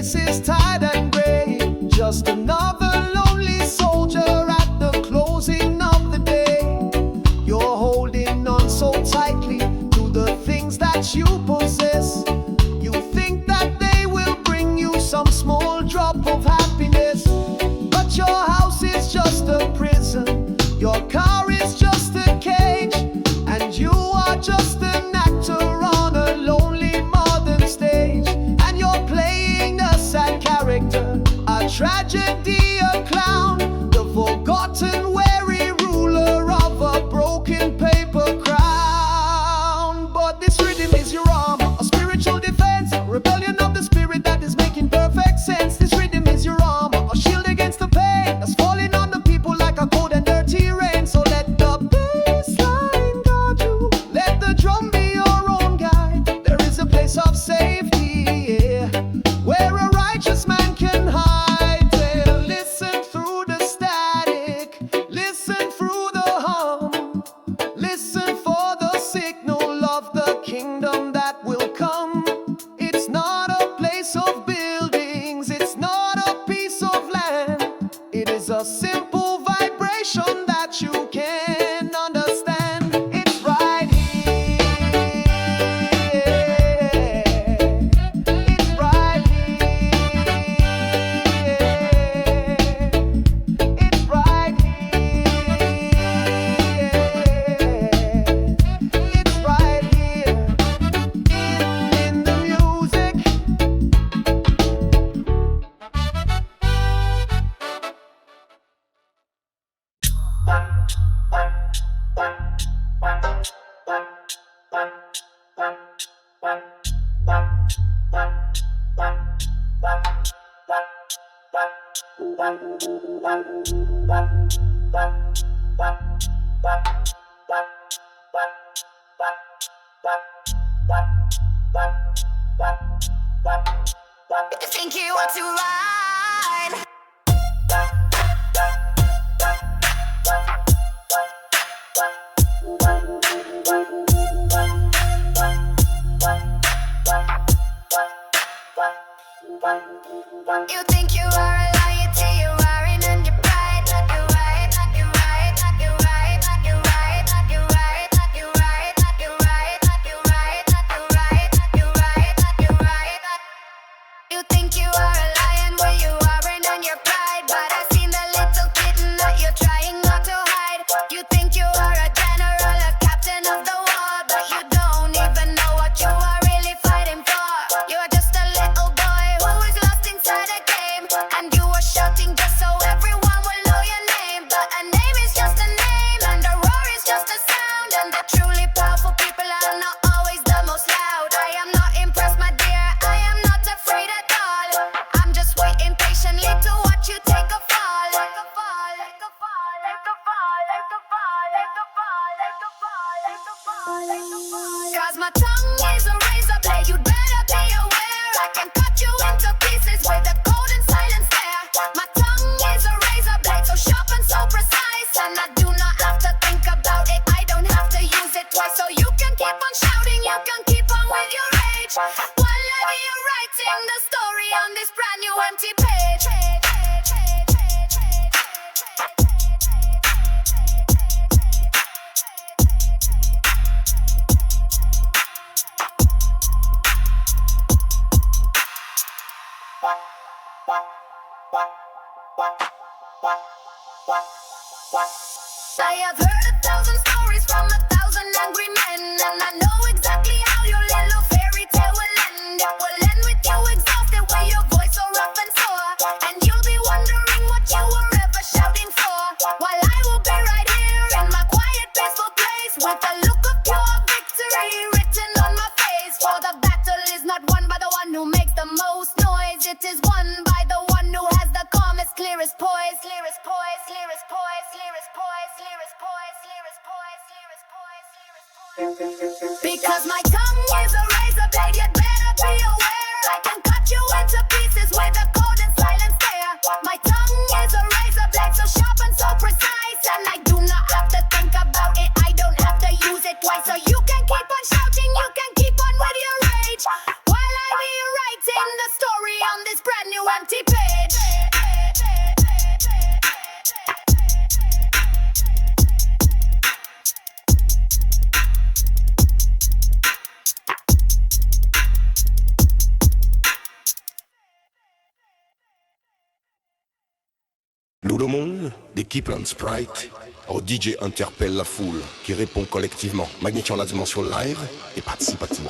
face is tired and gray, just another lonely soldier at the closing of the day. You're holding on so tightly to the things that you possess. You think that they will bring you some small drop of happiness, but your house is just a prison, your car is just a cage, and you are just an actor on a lonely modern stage. And you're playing a sad character, a tragedy, a clown, the forgotten weary ruler of a broken paper crown. But this rhythm is your armor, a spiritual defense, a rebellion of the spirit that is making perfect sense. This rhythm is your armor, a shield against the pain that's falling on the people like a cold and dirty rain. So let the bassline guard you, let the drum be your own guide. There is a place of safety, yeah, where a righteous man can hide. Well, listen through the static, listen through the hum, listen for the signal of the kingdom that will come. It's not a place of buildings, it's not a piece of land. It is a simple vibration that you can understand. It's right here. It's right here. It's right here. It's right here in the music. You think you want to ride? You think you are a liar till you are in on your pride. Not you right, not you right, not you right, not you right, not you right, not you right, not you right, not you right, not you right, not you right, not you right. You think you are a lion where you aren't on your pride, but I seen the little kitten that you're trying not to hide. You think you are a general, a captain of the war, but you don't even know what you are really fighting for. You are just a little boy who is lost inside a game, and you are shouting just so everyone will know your name. But a name is just a name, and a roar is just a sound, and the truly powerful people are not always the most loud. I am not impressed, my dear, I am not afraid at all. I'm just waiting patiently to watch you take a fall. Take a fall, take a fall, take a fall, take a fall, take a fall, take a fall, take a fall, take a fall. 'Cause my tongue is a razor blade, you'd better be aware. I can cut you into pieces with a cold and silent stare. My tongue is a razor blade, so sharp and so precise, and I do not have to think about it, I don't have to use it twice. So you can keep on shouting, you can keep on with your rage, while I be writing the story on this brand new empty page. I have heard 1,000 stories from 1,000 angry men, and I know exactly how your little fairy tale will end. It will end with you exhausted with your voice so rough and sore, and you'll be wondering what you were ever shouting for, while I will be right here in my quiet peaceful place with a look of pure victory written on my face. For the battle is not won by the one who makes the most noise, it is won by the one who has the calmest, clearest poise, clearest poise, clearest poise, clearest poise, clearest poise, clearest poise, clearest poise, clearest poise. Because my tongue is a razor blade, you'd better be aware. I can cut you into pieces with a cold and silent stare. My tongue is a razor blade, so sharp and so precise, and I do not have to think about it, I don't have to use it twice. So you can keep on shouting, you can keep on with your rage, while I be writing the story on this brand you anti-page. Nous le monde, d'équipe and Sprite, au DJ interpelle la foule qui répond collectivement, magnifiant la dimension live et participative.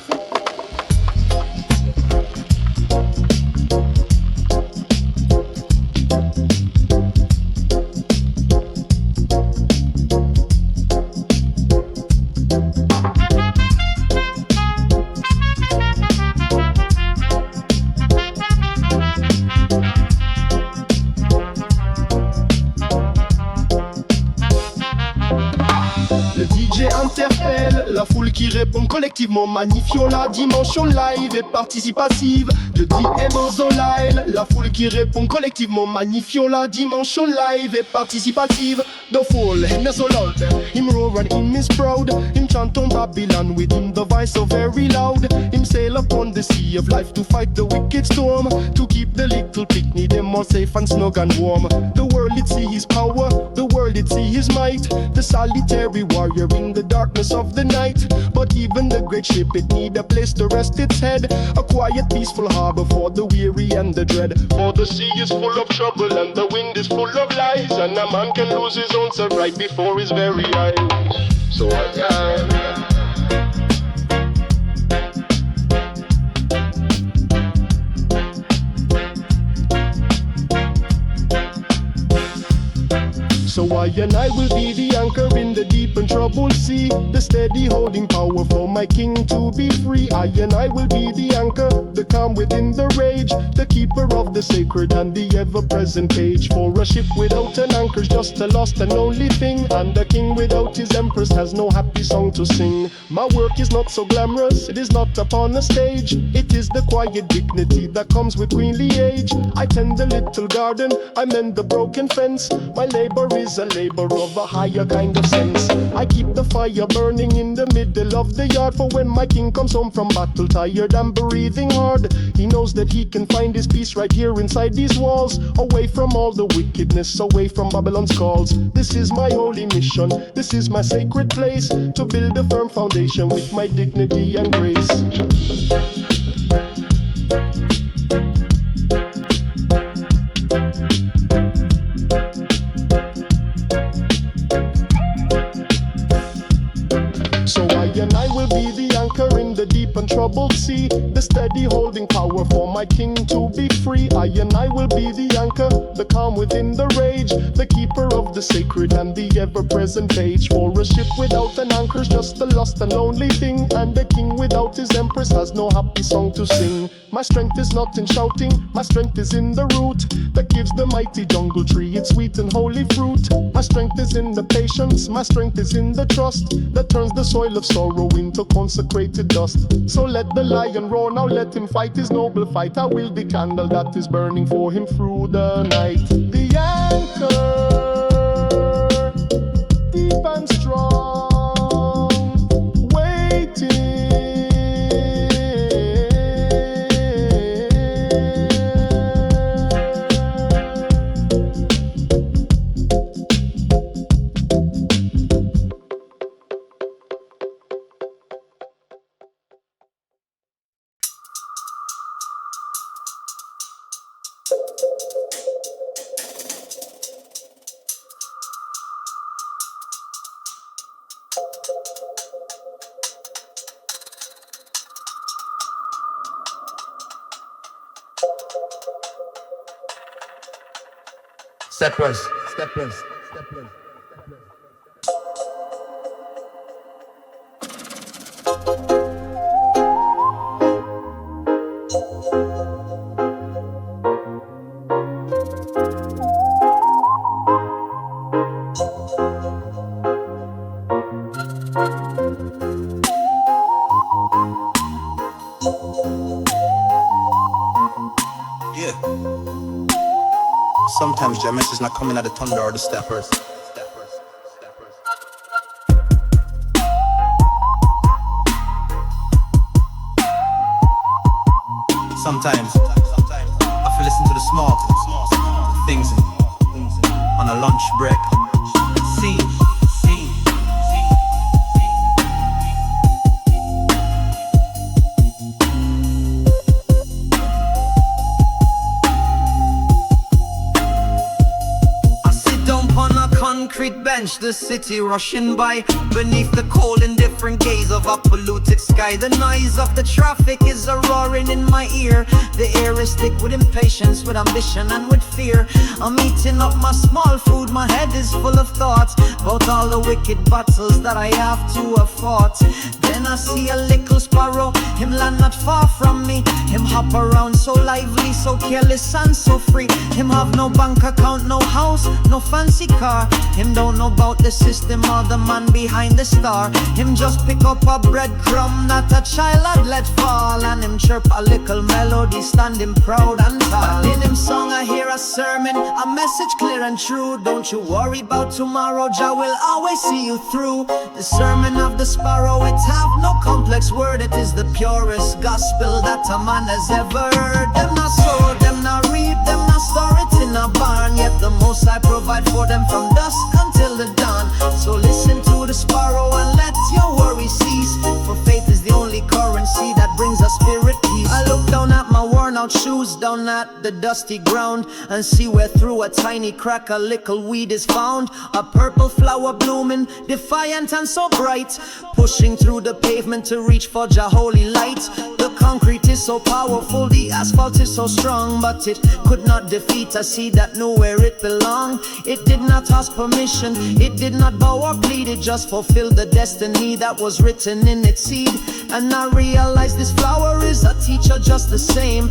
La foule qui répond collectivement, magnifiant la dimension live et participative de DMO Lyle. La foule qui répond collectivement, magnifiant la dimension live et participative. The fool, him so loud, him roar and him is proud. Him chant on Babylon with him the voice so very loud. Him sail upon the sea of life to fight the wicked storm, to keep the little picnic them more safe and snug and warm. The world it see his power, the world it see his might. The solitary warrior in the darkness of the night. But even the great ship, it need a place to rest its head. A quiet, peaceful harbor for the weary and the dread. For the sea is full of trouble and the wind is full of lies, and a man can lose his own self right before his very eyes. So So I and I will be the anchor in the deep and troubled sea, the steady holding power for my king to be free. I and I will be the anchor, the calm within the rage, the keeper of the sacred and the ever-present page. For a ship without an anchor's just a lost and lonely thing, and a king without his empress has no happy song to sing. My work is not so glamorous, it is not upon a stage. It is the quiet dignity that comes with queenly age. I tend the little garden, I mend the broken fence. My labor is a labor of a higher kind of sense. I keep the fire burning in the middle of the yard, for when my king comes home from battle tired and breathing hard, he knows that he can find his peace right here inside these walls, away from all the wickedness, away from Babylon's calls. This is my holy mission, this is my sacred place, to build a firm foundation with my dignity and grace. So I and I will be the anchor in the deep and troubled sea, the steady holding power for my king to be free. I and I will be the anchor, the calm within the rage, the keeper of the sacred and the ever-present page. For a ship without an anchor's just a lost and lonely thing, and a king without his empress has no happy song to sing. My strength is not in shouting, my strength is in the root that gives the mighty jungle tree its sweet and holy fruit. My strength is in the patience, my strength is in the trust that turns the soil of sorrow into consecrated dust. So let the lion roar, now let him fight his noble fight. I will the candle that is burning for him through the night. The anchor, deep and strong, waiting. Steppers. Yeah. Sometimes your message not coming out of the thunder or the steppers. Sometimes I feel listen to the small things on a lunch break. See. Concrete bench, the city rushing by beneath the cold indifferent gaze of a polluted sky. The noise of the traffic is a roaring in my ear. The air is thick with impatience, with ambition and with fear. I'm eating up my small food, my head is full of thoughts about all the wicked battles that I have to have fought. Then I see a little sparrow, him land not far from me. Him hop around so lively, so careless and so free. Him have no bank account, no house, no fancy car. Him don't know about the system or the man behind the star. Him just pick up a breadcrumb that a child had let fall, and him chirp a little melody standing proud and tall. In him song I hear a sermon, a message clear and true. Don't you worry about tomorrow, Jah will always see you through. The sermon of the sparrow, it have no complex word. It is the purest gospel that a man has ever heard. Them not sow, them not reap, them not store it in a barn. Yet the Most I provide for them from dusk until the dawn. So listen to the sparrow and let your worry cease, for faith is the only currency that brings us spirit peace. I look down at my worn out shoes, down at the dusty ground, and see where through a tiny crack a little weed is found. A purple flower blooming, defiant and so bright, pushing through the pavement to reach for Jah holy light. The concrete is so powerful, the asphalt is so strong, but it could not defeat a seed that knew where it belonged. It did not ask permission, it did not bow or plead, it just fulfilled the destiny that was written in its seed. And I realized this flower is a teacher just the same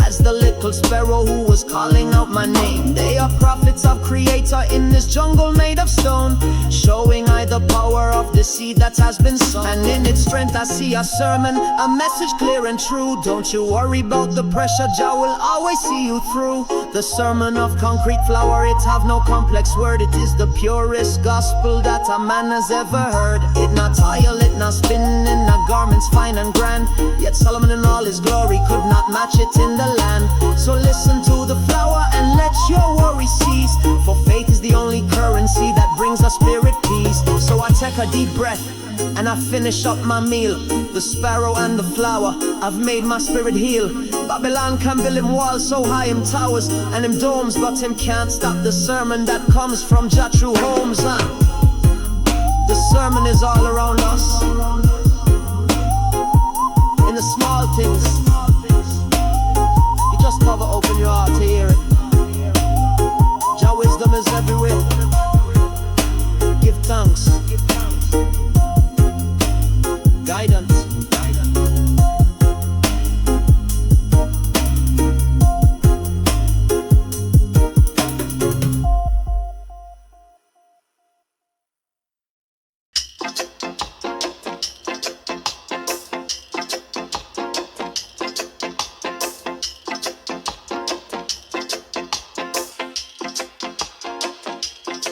as the little sparrow who was calling out my name. They are prophets of Creator in this jungle made of stone, showing I the power of the seed that has been sown. And in its strength I see a sermon, a message clear and true. Don't you worry about the pressure, Jah will always see you through. The sermon of concrete flower, it have no complex word. It is the purest gospel that a man has ever heard. It not toil, it not spin in a garments fine and grand, yet Solomon in all his glory could not match it in the land. So listen to the flower and let your worry cease, for faith is the only currency that brings us spirit peace. So I take a deep breath and I finish up my meal. The sparrow and the flower, I've made my spirit heal. Babylon can build him walls so high, him towers and him domes, but him can't stop the sermon that comes from Jah through homes. The sermon is all around us, in the small things. You just never open your heart to hear it. Jah wisdom is everywhere. Give thanks. Guidance.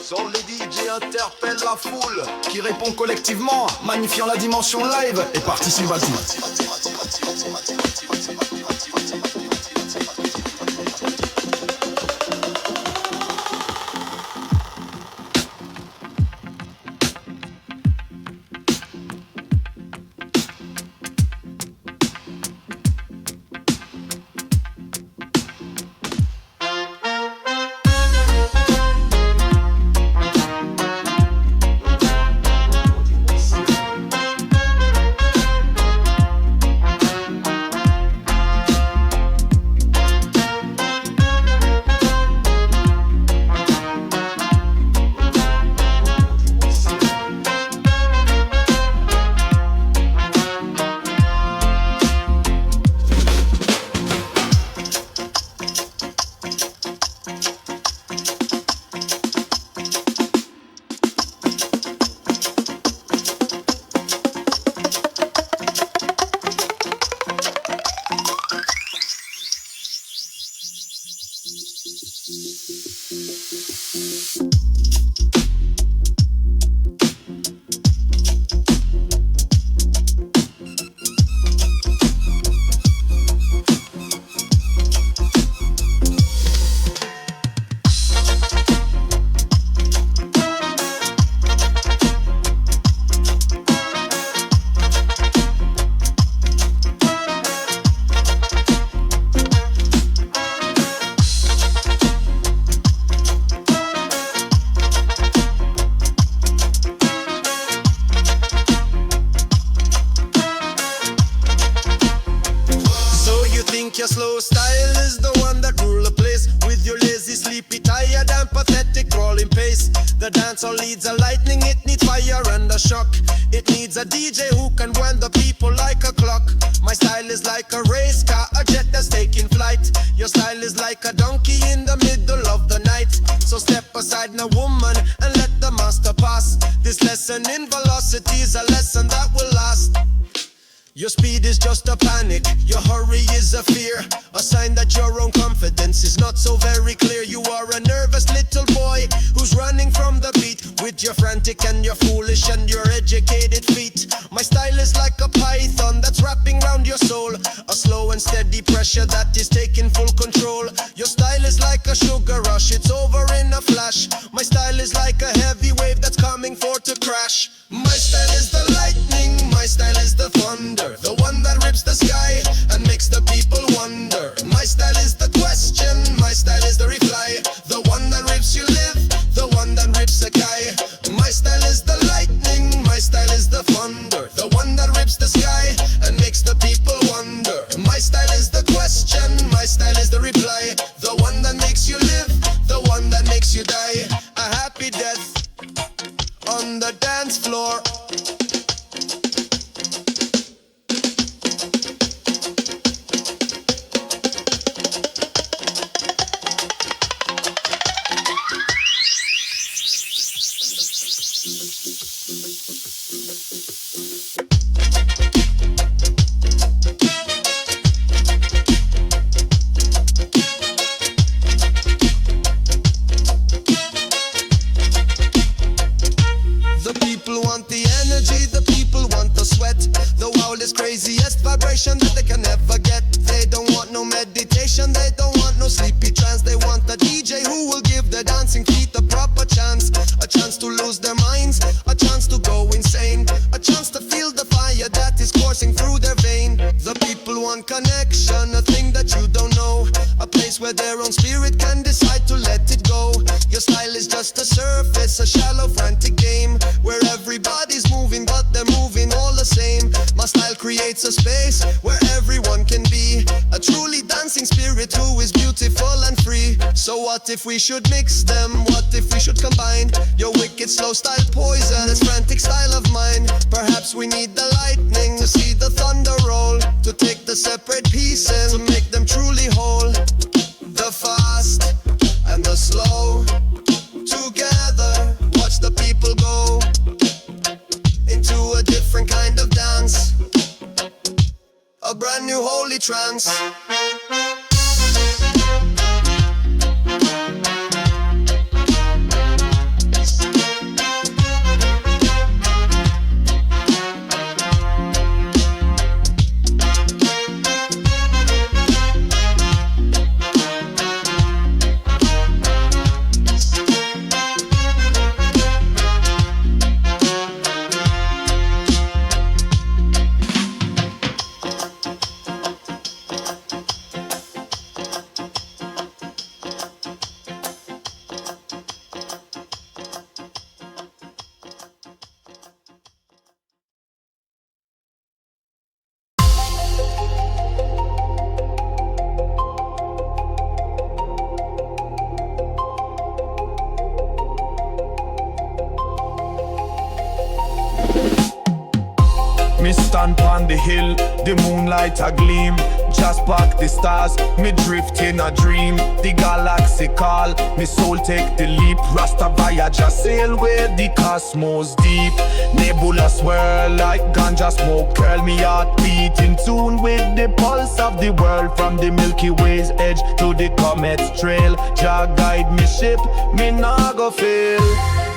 Sont les DJ interpellent la foule, qui répond collectivement, magnifiant la dimension live et participative. The dancehall needs a lightning, it needs fire and a shock. It needs a DJ who can wind the people like a clock. My style is like a race car, a jet that's taking flight. Your style is like a donkey in the middle of the night. So step aside now, woman, and let the master pass. This lesson in velocity is a lesson that will last. Your speed is just a panic, your hurry is a fear. A sign that your own confidence is not so very clear. You are a nervous little boy who's running from the beat, with your frantic and your foolish and your educated feet. My style is like a python that's wrapping round your soul, a slow and steady pressure that is taking full control. Your style is like a sugar rush, it's over in a flash. My style is like a heavy wave that's coming for to crash. My style is the lightning, my style is the thunder, the one that rips the sky and makes the people wonder. My style is the question, my style is the reply, the one that rips you live, the one that rips a guy. My style is the lightning, my style is the thunder, the one that rips the sky and makes the people wonder. My style is the question, my style is the reply, the one that makes you live, the one that makes you die. A happy death on the dance floor. Craziest vibration that they can ever get. They don't want no meditation, they don't want no sleepy trance. They want a DJ who will give their dancing feet a proper chance. A chance to lose their minds, a chance to go insane, a chance to feel the fire that is coursing through their vein. The people want connection, a thing that you don't know, a place where their own spirit can decide to let it go. Your style is just a surface, a shallow frantic game, where everybody's moving but they're moving all the same. My style creates a space where everyone can be a truly dancing spirit who is beautiful and free. So what if we should mix them? What if we should combine your wicked slow style poison, this frantic style of mine? Perhaps we need the lightning to see the thunder roll, to take the separate pieces to make them truly whole. The fast and the slow together, watch the people go into a different kind of dance, a brand new holy trance. Me stand on the hill, the moonlight a gleam. Just back the stars, me drift in a dream. The galaxy call, me soul take the leap. Rastafari just sail where the cosmos deep. Nebula swirl like ganja smoke. Curl me heart beat in tune with the pulse of the world. From the Milky Way's edge to the comet's trail. Jah guide me ship, me nah go fail.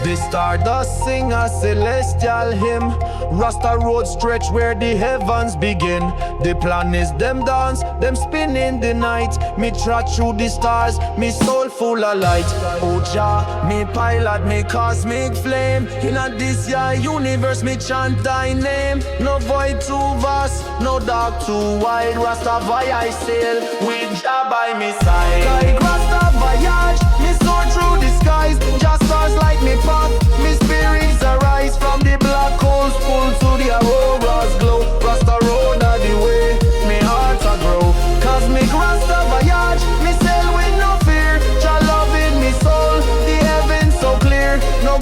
The stardust sing a celestial hymn. Rasta road stretch where the heavens begin. The plan is them dance, them spin in the night. Me trot through the stars, me soul full of light. Oh Jah, me pilot, me cosmic flame. In a this year universe, me chant thy name. No void too vast, no dark too wide. Rastafari I sail, with Jah by me side. Guide Rasta voyage, me soar through the skies. Just stars like me path, me spirits arise. From the black holes pull to the aurora's glow. Rasta road are the way, me heart a grow. Cosmic Rasta voyage, me sail with no fear. Jah love in me soul, the heavens so clear. No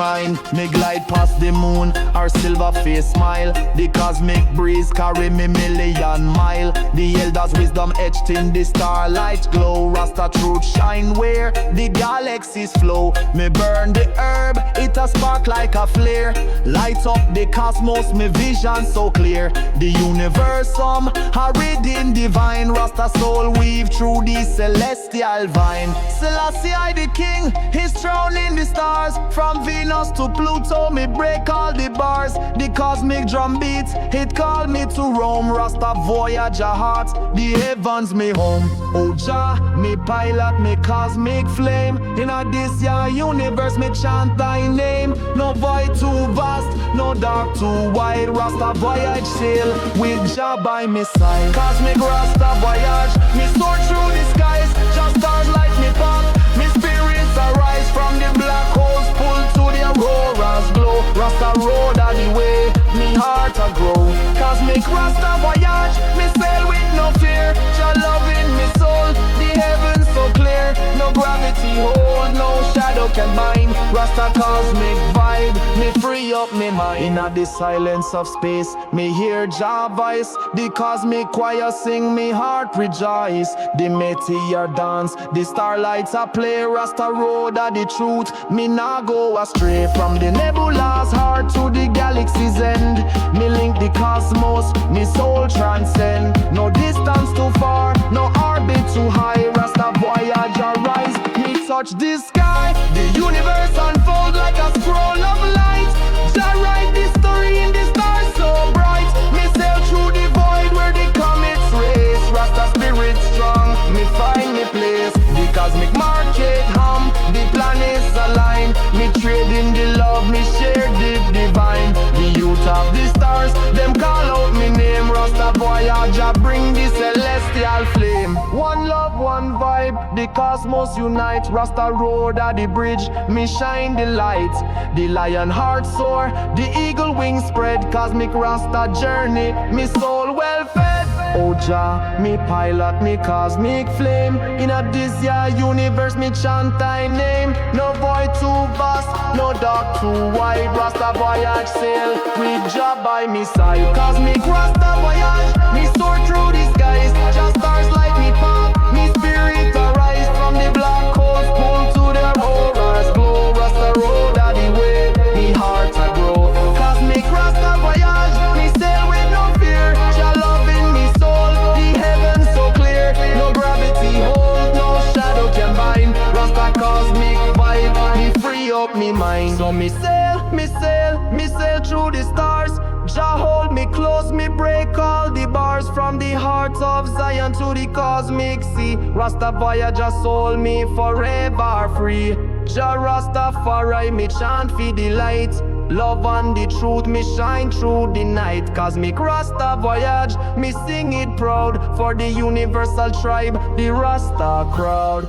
divine. Me glide past the moon, our silver face smile. The cosmic breeze carry me million mile. The elders' wisdom etched in the starlight glow. Rasta truth shine where the galaxies flow. Me burn the herb, it a spark like a flare. Light up the cosmos, me vision so clear. The universe a riddim divine. Rasta soul weave through the celestial vine. Selassie I the king, his throne in the stars. From Venus to Pluto, me break all the bars. The cosmic drum beats, it call me to roam. Rasta voyage a heart, the heavens me home. Oh Jah, me pilot, me cosmic flame. In a this year universe, me chant thy name. No void too vast, no dark too wide. Rasta voyage sail with Jah by my side. Cosmic Rasta voyage, me soar through the skies. Just stars light me pop, me spirits arise from the black holes, pull to the aurora's glow. Rasta road are the way, me heart a grow. Cosmic Rasta voyage, me sail with no fear. Jah love in me soul, the heavens so clear. No gravity hold, no shadow can bind. Rasta cosmic vibe, me free up me mind. In the silence of space, me hear Jah voice. The cosmic choir sing, me heart rejoice. The meteor dance, the starlights a play. Rasta road are the truth, me nah go astray. From the nebula's heart to the galaxy's end, me link the cosmos, me soul transcend. No distance too far, no orbit too high. Rasta voyage arise, me touch the sky. The universe unfold like a scroll of light. Jah write the story in the stars so bright. Me sail through the void where the comets race. Rasta spirit strong, me find me place. The cosmic market hum, the planets align. Me trade in the love, me share the divine. The youth of the stars, them call out me name. Rasta voyage, I bring the celestial flame. One love, one vibe, the cosmos unite. Rasta road are the bridge, me shine the light. The lion heart soar, the eagle wings spread. Cosmic Rasta journey, me soul well fed. Oh Jah, me pilot, me cosmic flame. In a this year universe, me chant thy name. No void too vast, no dark too wide. Rasta voyage sail with Jah by me side. Cosmic Rasta voyage, me soar through the skies. Just stars light me pop, me spirit arise. From the black holes pull to the aurora's glow. Rasta road are the way, me heart a grow. Cosmic Rasta voyage, me sail with no fear. Jah love in me soul, the heavens so clear. No gravity hold, no shadow can bind. Rasta cosmic vibe, me free up me mind. So me sail, me sail, me sail through the stars. Jah hold me close, me break all the bars. From the heart of Zion to the cosmic sea. Rasta voyage a soul, me forever free. Jah Rastafari, me chant for the light. Love and the truth, me shine through the night. Cosmic Rasta voyage, me sing it proud. For the universal tribe, the Rasta crowd.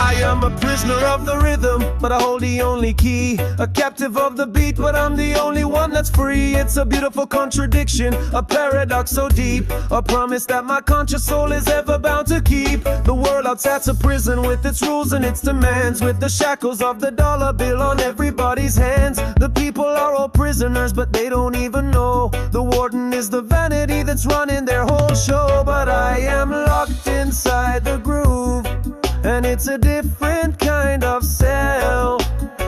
I am a prisoner of the rhythm, but I hold the only key. A captive of the beat, but I'm the only one that's free. It's a beautiful contradiction, a paradox so deep. A promise that my conscious soul is ever bound to keep. The world outside's a prison with its rules and its demands. With the shackles of the dollar bill on everybody's hands. The people are all prisoners, but they don't even know. The warden is the vanity that's running their whole show. But I am locked inside the groove, and it's a different kind of cell.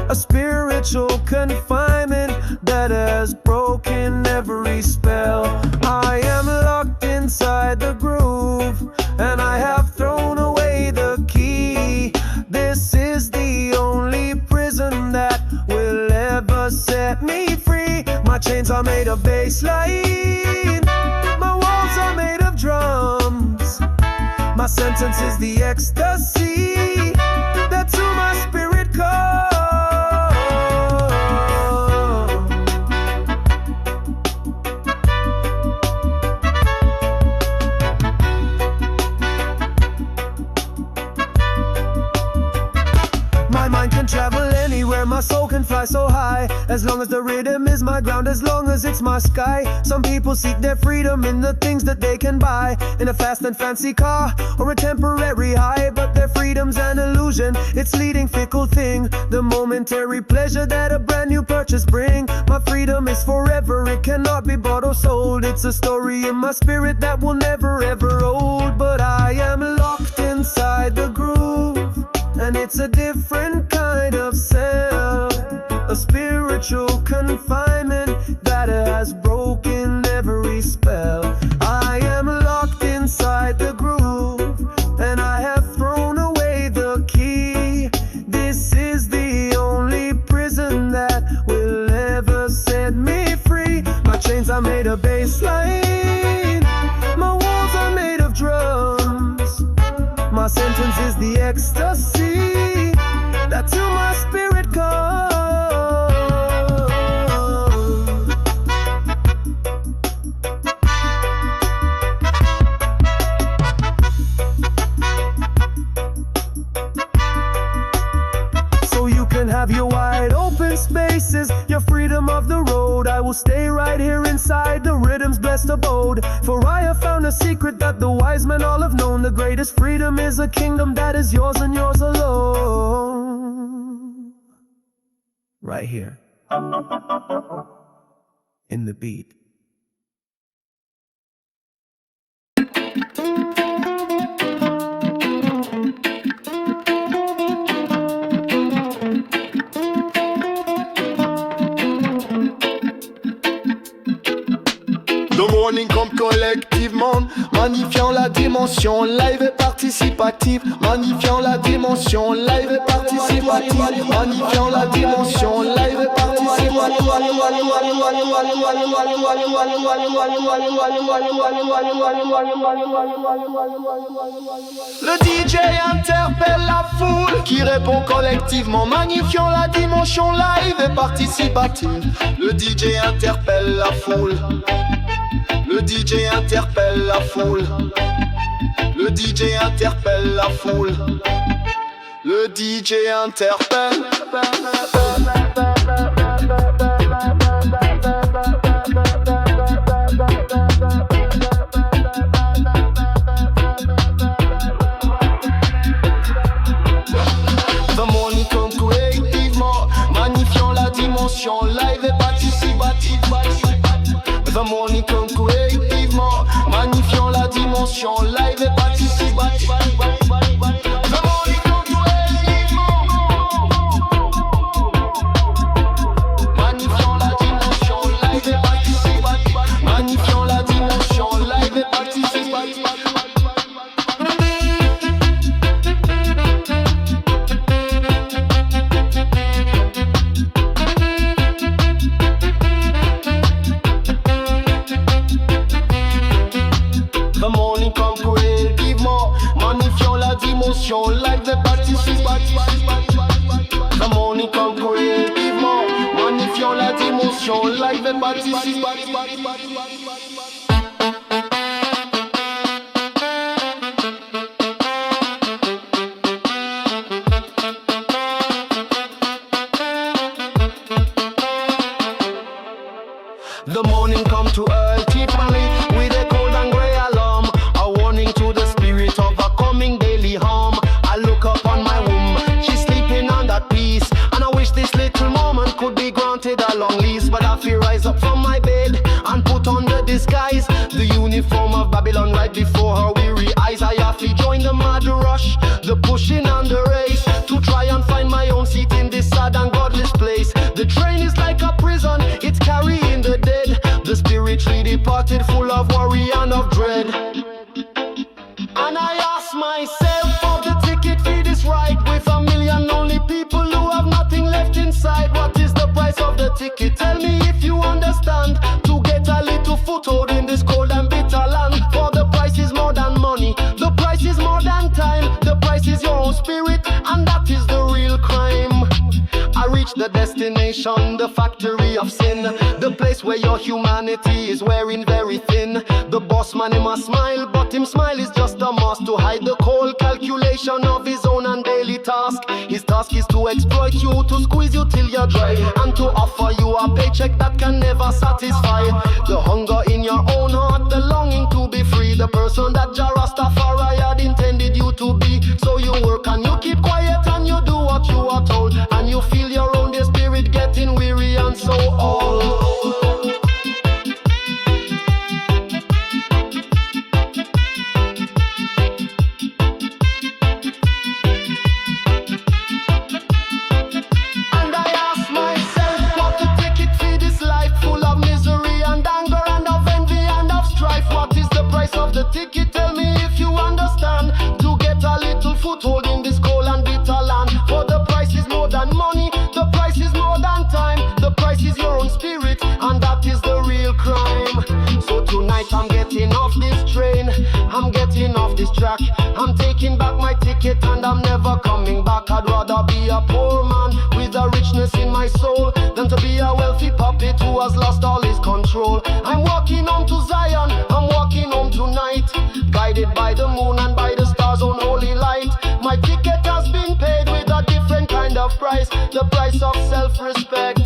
A spiritual confinement that has broken every spell. I am locked inside the groove, and I have thrown away the key. This is the only prison that will ever set me free. My chains are made of bassline, my walls are made of drums. My sentence is the ecstasy that to my spirit comes. My mind can can fly so high, as long as the rhythm is my ground, as long as it's my sky. Some people seek their freedom in the things that they can buy, in a fast and fancy car, or a temporary high. But their freedom's an illusion, it's fleeting, fickle thing, the momentary pleasure that a brand new purchase bring. My freedom is forever, it cannot be bought or sold. It's a story in my spirit that will never ever old. But I am locked inside the groove, and it's a different kind of sound, a spiritual confinement that has broken every spell. I am locked inside the groove, and I have thrown away the key. This is the only prison that will ever set me free. My chains are made of bassline, my walls are made of drums. My sentence is the ecstasy that to my spirit comes. So you can have your wide open spaces, your freedom of the road. I will stay right here inside the rhythm's blessed abode. For I have found a secret that the wise men all have known. The greatest freedom is a kingdom that is yours and yours alone. Right here, in the beat. Le morning come collectivement, magnifiant la dimension live et participative, magnifiant la dimension live et participative, magnifiant la dimension live et participative. Le DJ interpelle la foule qui répond collectivement, magnifiant la dimension live et participative. Le DJ interpelle la foule. Le DJ interpelle la foule. Le DJ interpelle la foule. Le DJ interpelle. The morning come creativement, magnifiant la dimension live et participative. The morning come creativement, magnifiant la dimension live et participative. The morning come creativement, magnifiant la dimension live et participative. Magnifiant la dimension live et participative. The morning come creativement, magnifiant la dimension live et participative. The morning come creativement, magnifiant la dimension live et participative. The morning come to Earthy with a cold and grey alarm, a warning to the spirit of a coming daily harm. I look up on my womb, she's sleeping on that peace, and I wish this little moment could be granted a long lease. But I feel rise up from my bed and put on the disguise, the uniform of Babylon right before her weary eyes. I have to join the mad rush, the pushing and the race, to try and find my own seat in this sad and godless place. The train is like a prison, it's carrying the dead, the spiritually departed, full of worry and of dread. And I ask myself for the ticket for this ride, with a million lonely people who have nothing left inside. What is the price of the ticket? Tell me if you understand. To get a little foothold in this cold and bitter land. For the price is more than money, the price is more than time, the price is your own spirit, and that is the real crime. I reach the destination. destination, the factory of sin, the place where your humanity is wearing very thin. The boss man, he must smile, but him smile is just a mask to hide the cold calculation of his own and daily task. His task is to exploit you, to squeeze you till you're dry, and to offer you a paycheck that can never satisfy. The hunger in your own heart, the longing to be free, the person that Jah Rastafari had intended you to be. So you work and you keep quiet and you do what you are told, and you feel your own spirit getting weary and so old. Ticket, tell me if you understand. To get a little foothold in this cold and bitter land. For the price is more than money, the price is more than time. The price is your own spirit, and that is the real crime. So tonight I'm getting off this train, I'm getting off this track. I'm taking back my ticket and I'm never coming back. I'd rather be a poor man with a richness in my soul than to be a wealthy puppet who has lost all his control. I'm walking home to Zion, I'm walking home tonight, guided by the moon and by the stars' own holy light. My ticket has been paid with a different kind of price, the price of self-respect.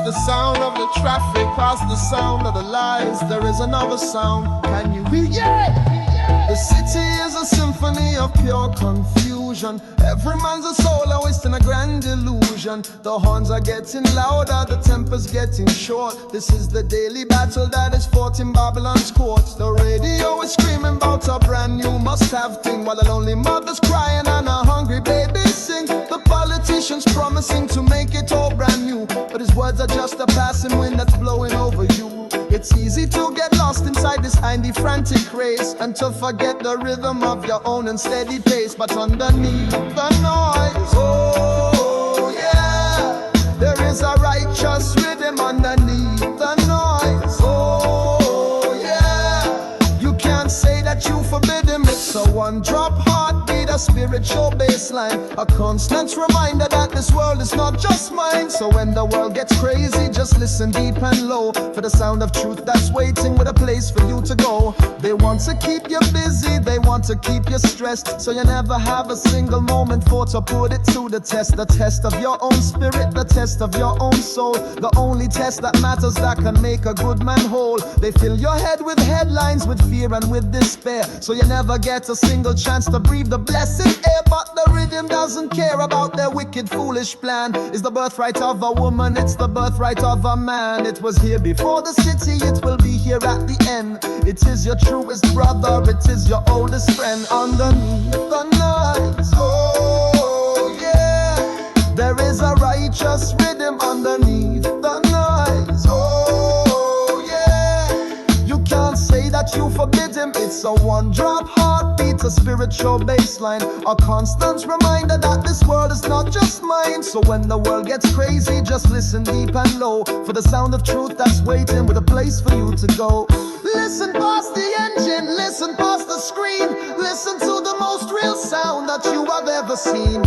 The sound of the traffic, past the sound of the lies, there is another sound. Can you hear? Yeah. The city is a symphony of pure confusion. Every man's a soul, always in a grand illusion. The horns are getting louder, the temper's getting short. This is the daily battle that is fought in Babylon's courts. The radio is screaming about a brand new must-have thing, while the lonely mother's crying and a hungry baby sing. The politicians promising to make it all brand new, but his words are just a passing wind that's blowing over you. It's easy to get lost inside this hindy frantic race, and to forget the rhythm of your own unsteady pace. But underneath the noise, oh yeah, there is a righteous rhythm underneath the noise. Oh yeah, you can't say that you forbid him. It's a one-drop heartbeat, a spiritual baseline, a constant reminder that this world is not just mine. So when the world gets crazy, just listen deep and low for the sound of truth that's waiting with a place for you to go. They want to keep you busy, they want to keep you stressed, so you never have a single moment for to put it to the test of your own spirit, the test of your own soul, the only test that matters that can make a good man whole. They fill your head with headlines, with fear and with despair, so you never get a single chance to breathe the blessed air. But the rhythm doesn't care about their wicked, foolish plan. It's the birthright of a woman, it's the birthright of a man. It was here before the city, it will be here at the end. It is your truest brother, it is your oldest friend. Underneath the noise, oh yeah, there is a righteous rhythm underneath the noise. Oh yeah, you can't say that you forbid him. It's a one-drop heartbeat, a spiritual baseline, a constant reminder that this world is not just mine. So when the world gets crazy, just listen deep and low for the sound of truth that's waiting with a place for you to go. Listen past the engine, listen past the screen, listen to the most real sound that you have ever seen.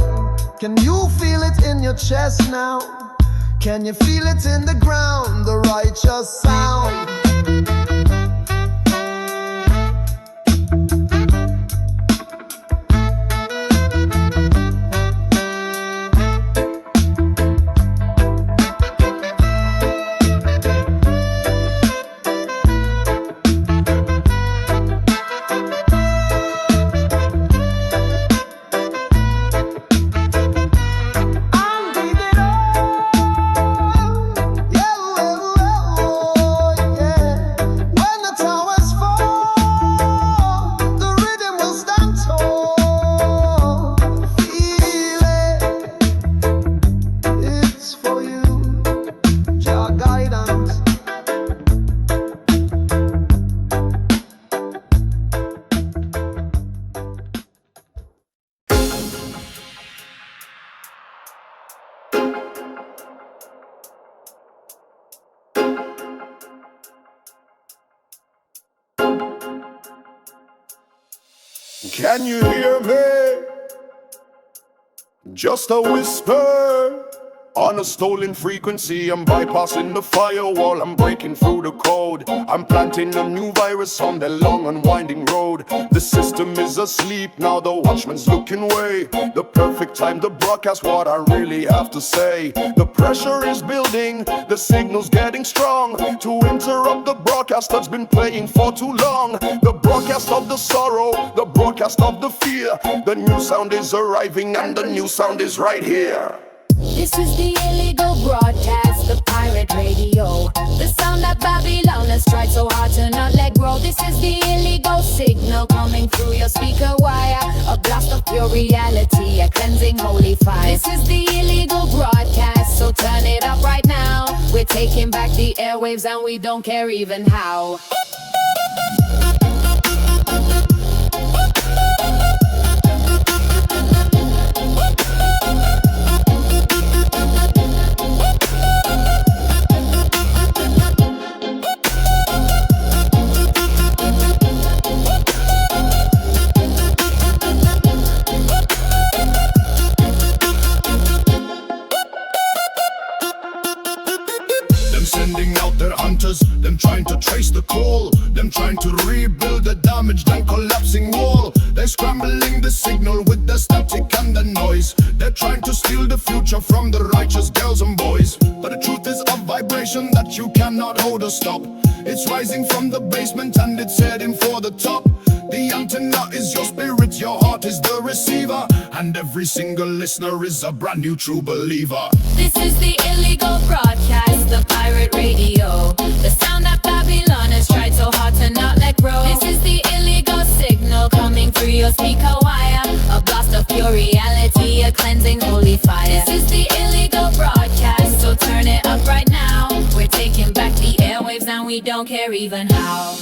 Can you feel it in your chest now? Can you feel it in the ground, the righteous sound? Can you hear me? Just a whisper. On a stolen frequency, I'm bypassing the firewall, I'm breaking through the code. I'm planting a new virus on the long and winding road. The system is asleep, now the watchman's looking away. The perfect time to broadcast what I really have to say. The pressure is building, the signal's getting strong. To interrupt the broadcast that's been playing for too long. The broadcast of the sorrow, the broadcast of the fear. The new sound is arriving and the new sound is right here. This is the illegal broadcast, the pirate radio. The sound that Babylon has tried so hard to not let grow. This is the illegal signal coming through your speaker wire. A blast of pure reality, a cleansing holy fire. This is the illegal broadcast, so turn it up right now. We're taking back the airwaves and we don't care even how. Them trying to trace the call, them trying to rebuild the damaged and collapsing wall. They're scrambling the signal with the static and the noise. They're trying to steal the future from the righteous girls and boys. But the truth is a vibration that you cannot hold or stop. It's rising from the basement and it's heading for the top. The antenna is your spirit, your heart is the receiver. And every single listener is a brand new true believer. This is the illegal broadcast, the pirate radio. The sound that Babylon has tried so hard to not let grow. This is the illegal signal coming through your speaker wire. A blast of pure reality, a cleansing holy fire. This is the illegal broadcast, so turn it up right now. We're taking back the airwaves and we don't care even how.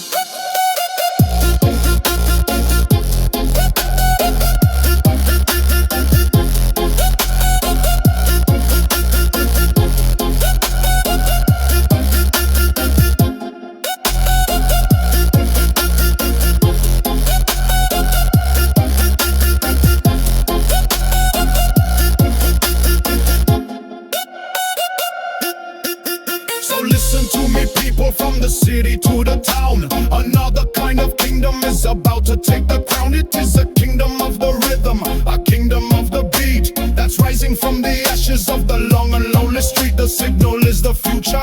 From the city to the town, another kind of kingdom is about to take the crown. It is a kingdom of the rhythm, a kingdom of the beat that's rising from the ashes of the long and lonely street. The signal is the future.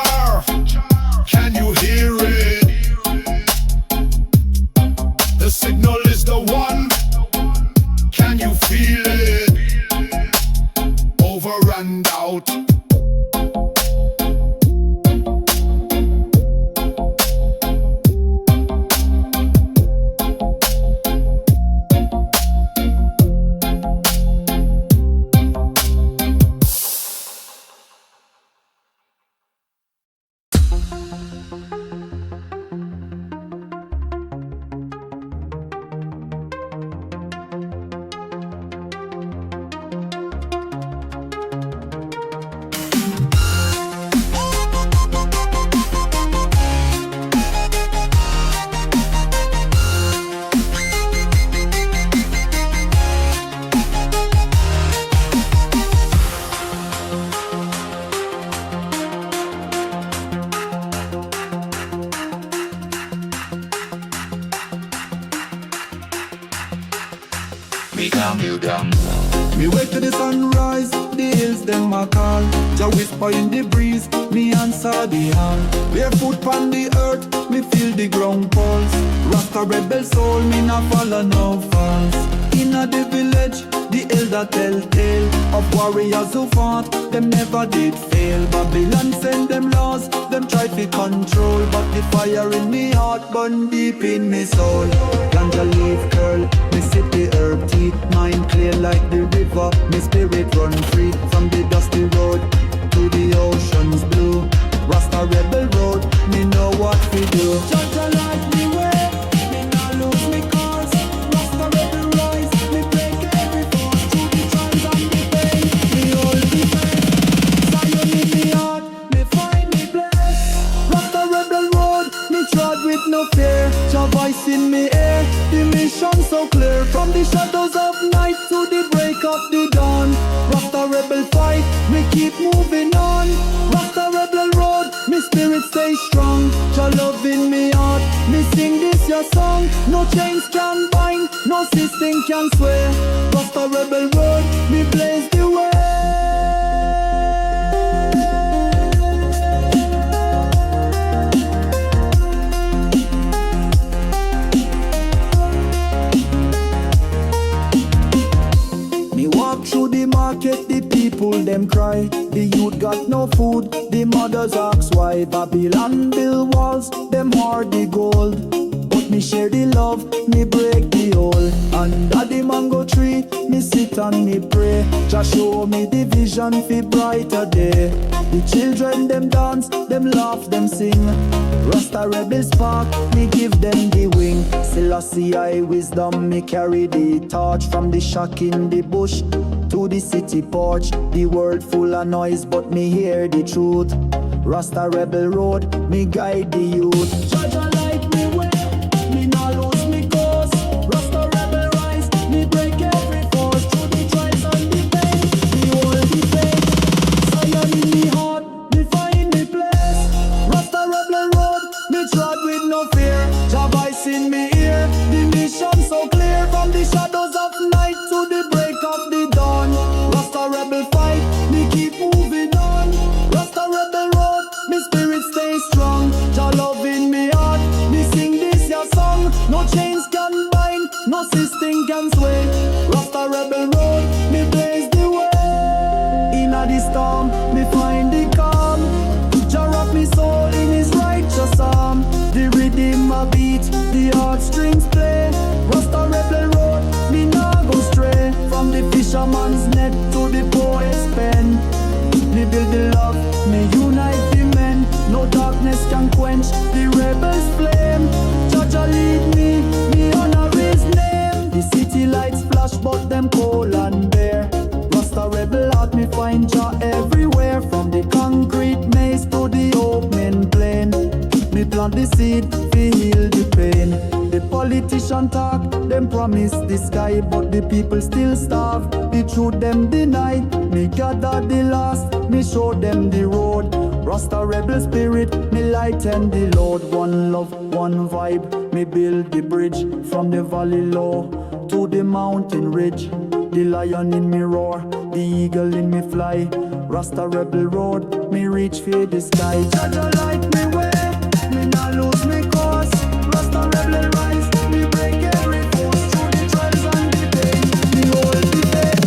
Can you hear it? The signal is the one. Can you feel it? Over and out. Me wake to the sunrise, the hills them a call. Jah whisper in the breeze, me answer the hand. Barefoot on the earth, me feel the ground pulse. Rasta rebel soul, me not follow no false. Inna the village, the elder tell tale of warriors who fought, them never did fail. Babylon send them laws, them try to control, but the fire in me heart burn deep in me soul. Ganja leaf curl, me sip the herb tea, mind clear like the river, me spirit run free from the dusty road to the ocean's blue. Rasta rebel road, me know what we do. Judge light me way, me not lose me cause. Rasta rebel rise, me break every force through the trials and the pain. Me hold the faith, Zion in me heart, me find me blessed. Rasta rebel road, me trod with no fear. Jah voice in me ear, the mission so clear. From the of the dawn. Rasta rebel fight, me keep moving on. Rasta rebel road, me spirit stay strong. Your love in me heart, me sing this your song. No chains can bind, no system can sway. Rasta rebel road, me blaze the way. Through the market, the people them cry. The youth got no food, the mothers ask why. Babylon build walls, them hoard the gold. But me share the love, me break the hole. Under the mango tree, me sit and me pray. Just show me the vision for brighter day. The children them dance, them laugh, them sing. Rasta rebel spark, me give them the wing. Selassie I wisdom, me carry the torch. From the shack in the bush to the city porch. The world full of noise, but me hear the truth. Rasta rebel road, me guide the youth. Judge a light me way, me not lose me course. Rasta rebel rise, me break every force. Through the trials and the pain, me hold the faith. Zion in me heart, me find me place. Rasta rebel road, me trod with no fear. Jah voice in me ear, the mission so clear. From the shadows of night to the break of the dawn. Rasta rebel fight, me keep moving on. Rasta rebel road, me spirit stay strong. Jah love in me heart, me sing this your song. No chains can bind, no system can sway. Rasta rebel road, me blaze the way. Inna the storm, me find the calm. Jah rock me soul in his righteous arm. The rhythm a beat, the heartstrings play. Rasta rebel road, me nah go stray. From the fisherman's net to the poet's pen, me build the love, me unite the men. No darkness can quench the rebel's flame. Jah lead me, me honor his name. The city lights flash, but them cold and bare. Rasta rebel heart, me find Jah everywhere. From the concrete maze to the open plain, me plant the seed, fi heal the pain. The politician talk, them promise the sky, but the people still starve. The truth them deny. Me gather the last, me show them the road. Rasta rebel spirit, me lighten the load. One love, one vibe, me build the bridge. From the valley low to the mountain ridge. The lion in me roar, the eagle in me fly. Rasta rebel road, me reach for the sky. Jah light me way, me not lose me course. Rasta rebel rise, me break every force. Through the trials and the pain, me hold the faith.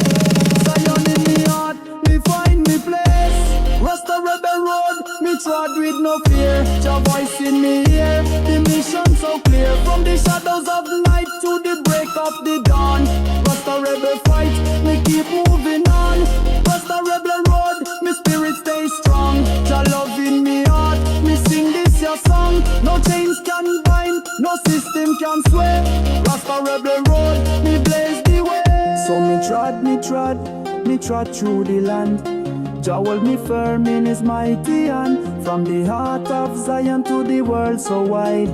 Zion in me heart, me find me place. Rasta rebel road, me trod with no fear. Jah voice in me ear, the mission so clear. From the shadows of night to the break of the dawn. Rasta rebel fight, me keep moving on. Rasta rebel road, me spirit stay strong. Jah love in me heart, me sing this your song. No chains can bind, no system can sway. Rasta rebel road, me blaze the way. So me trod through the land. Jah hold me firm in his mighty hand. From the heart of Zion to the world so wide.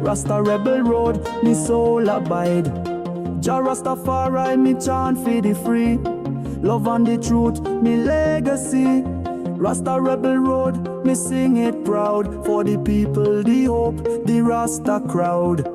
Rasta rebel road, me soul abide. Jah Rastafari, me chant for the free. Love and the truth, me legacy. Rasta rebel road, me sing it proud. For the people, the hope, the Rasta crowd.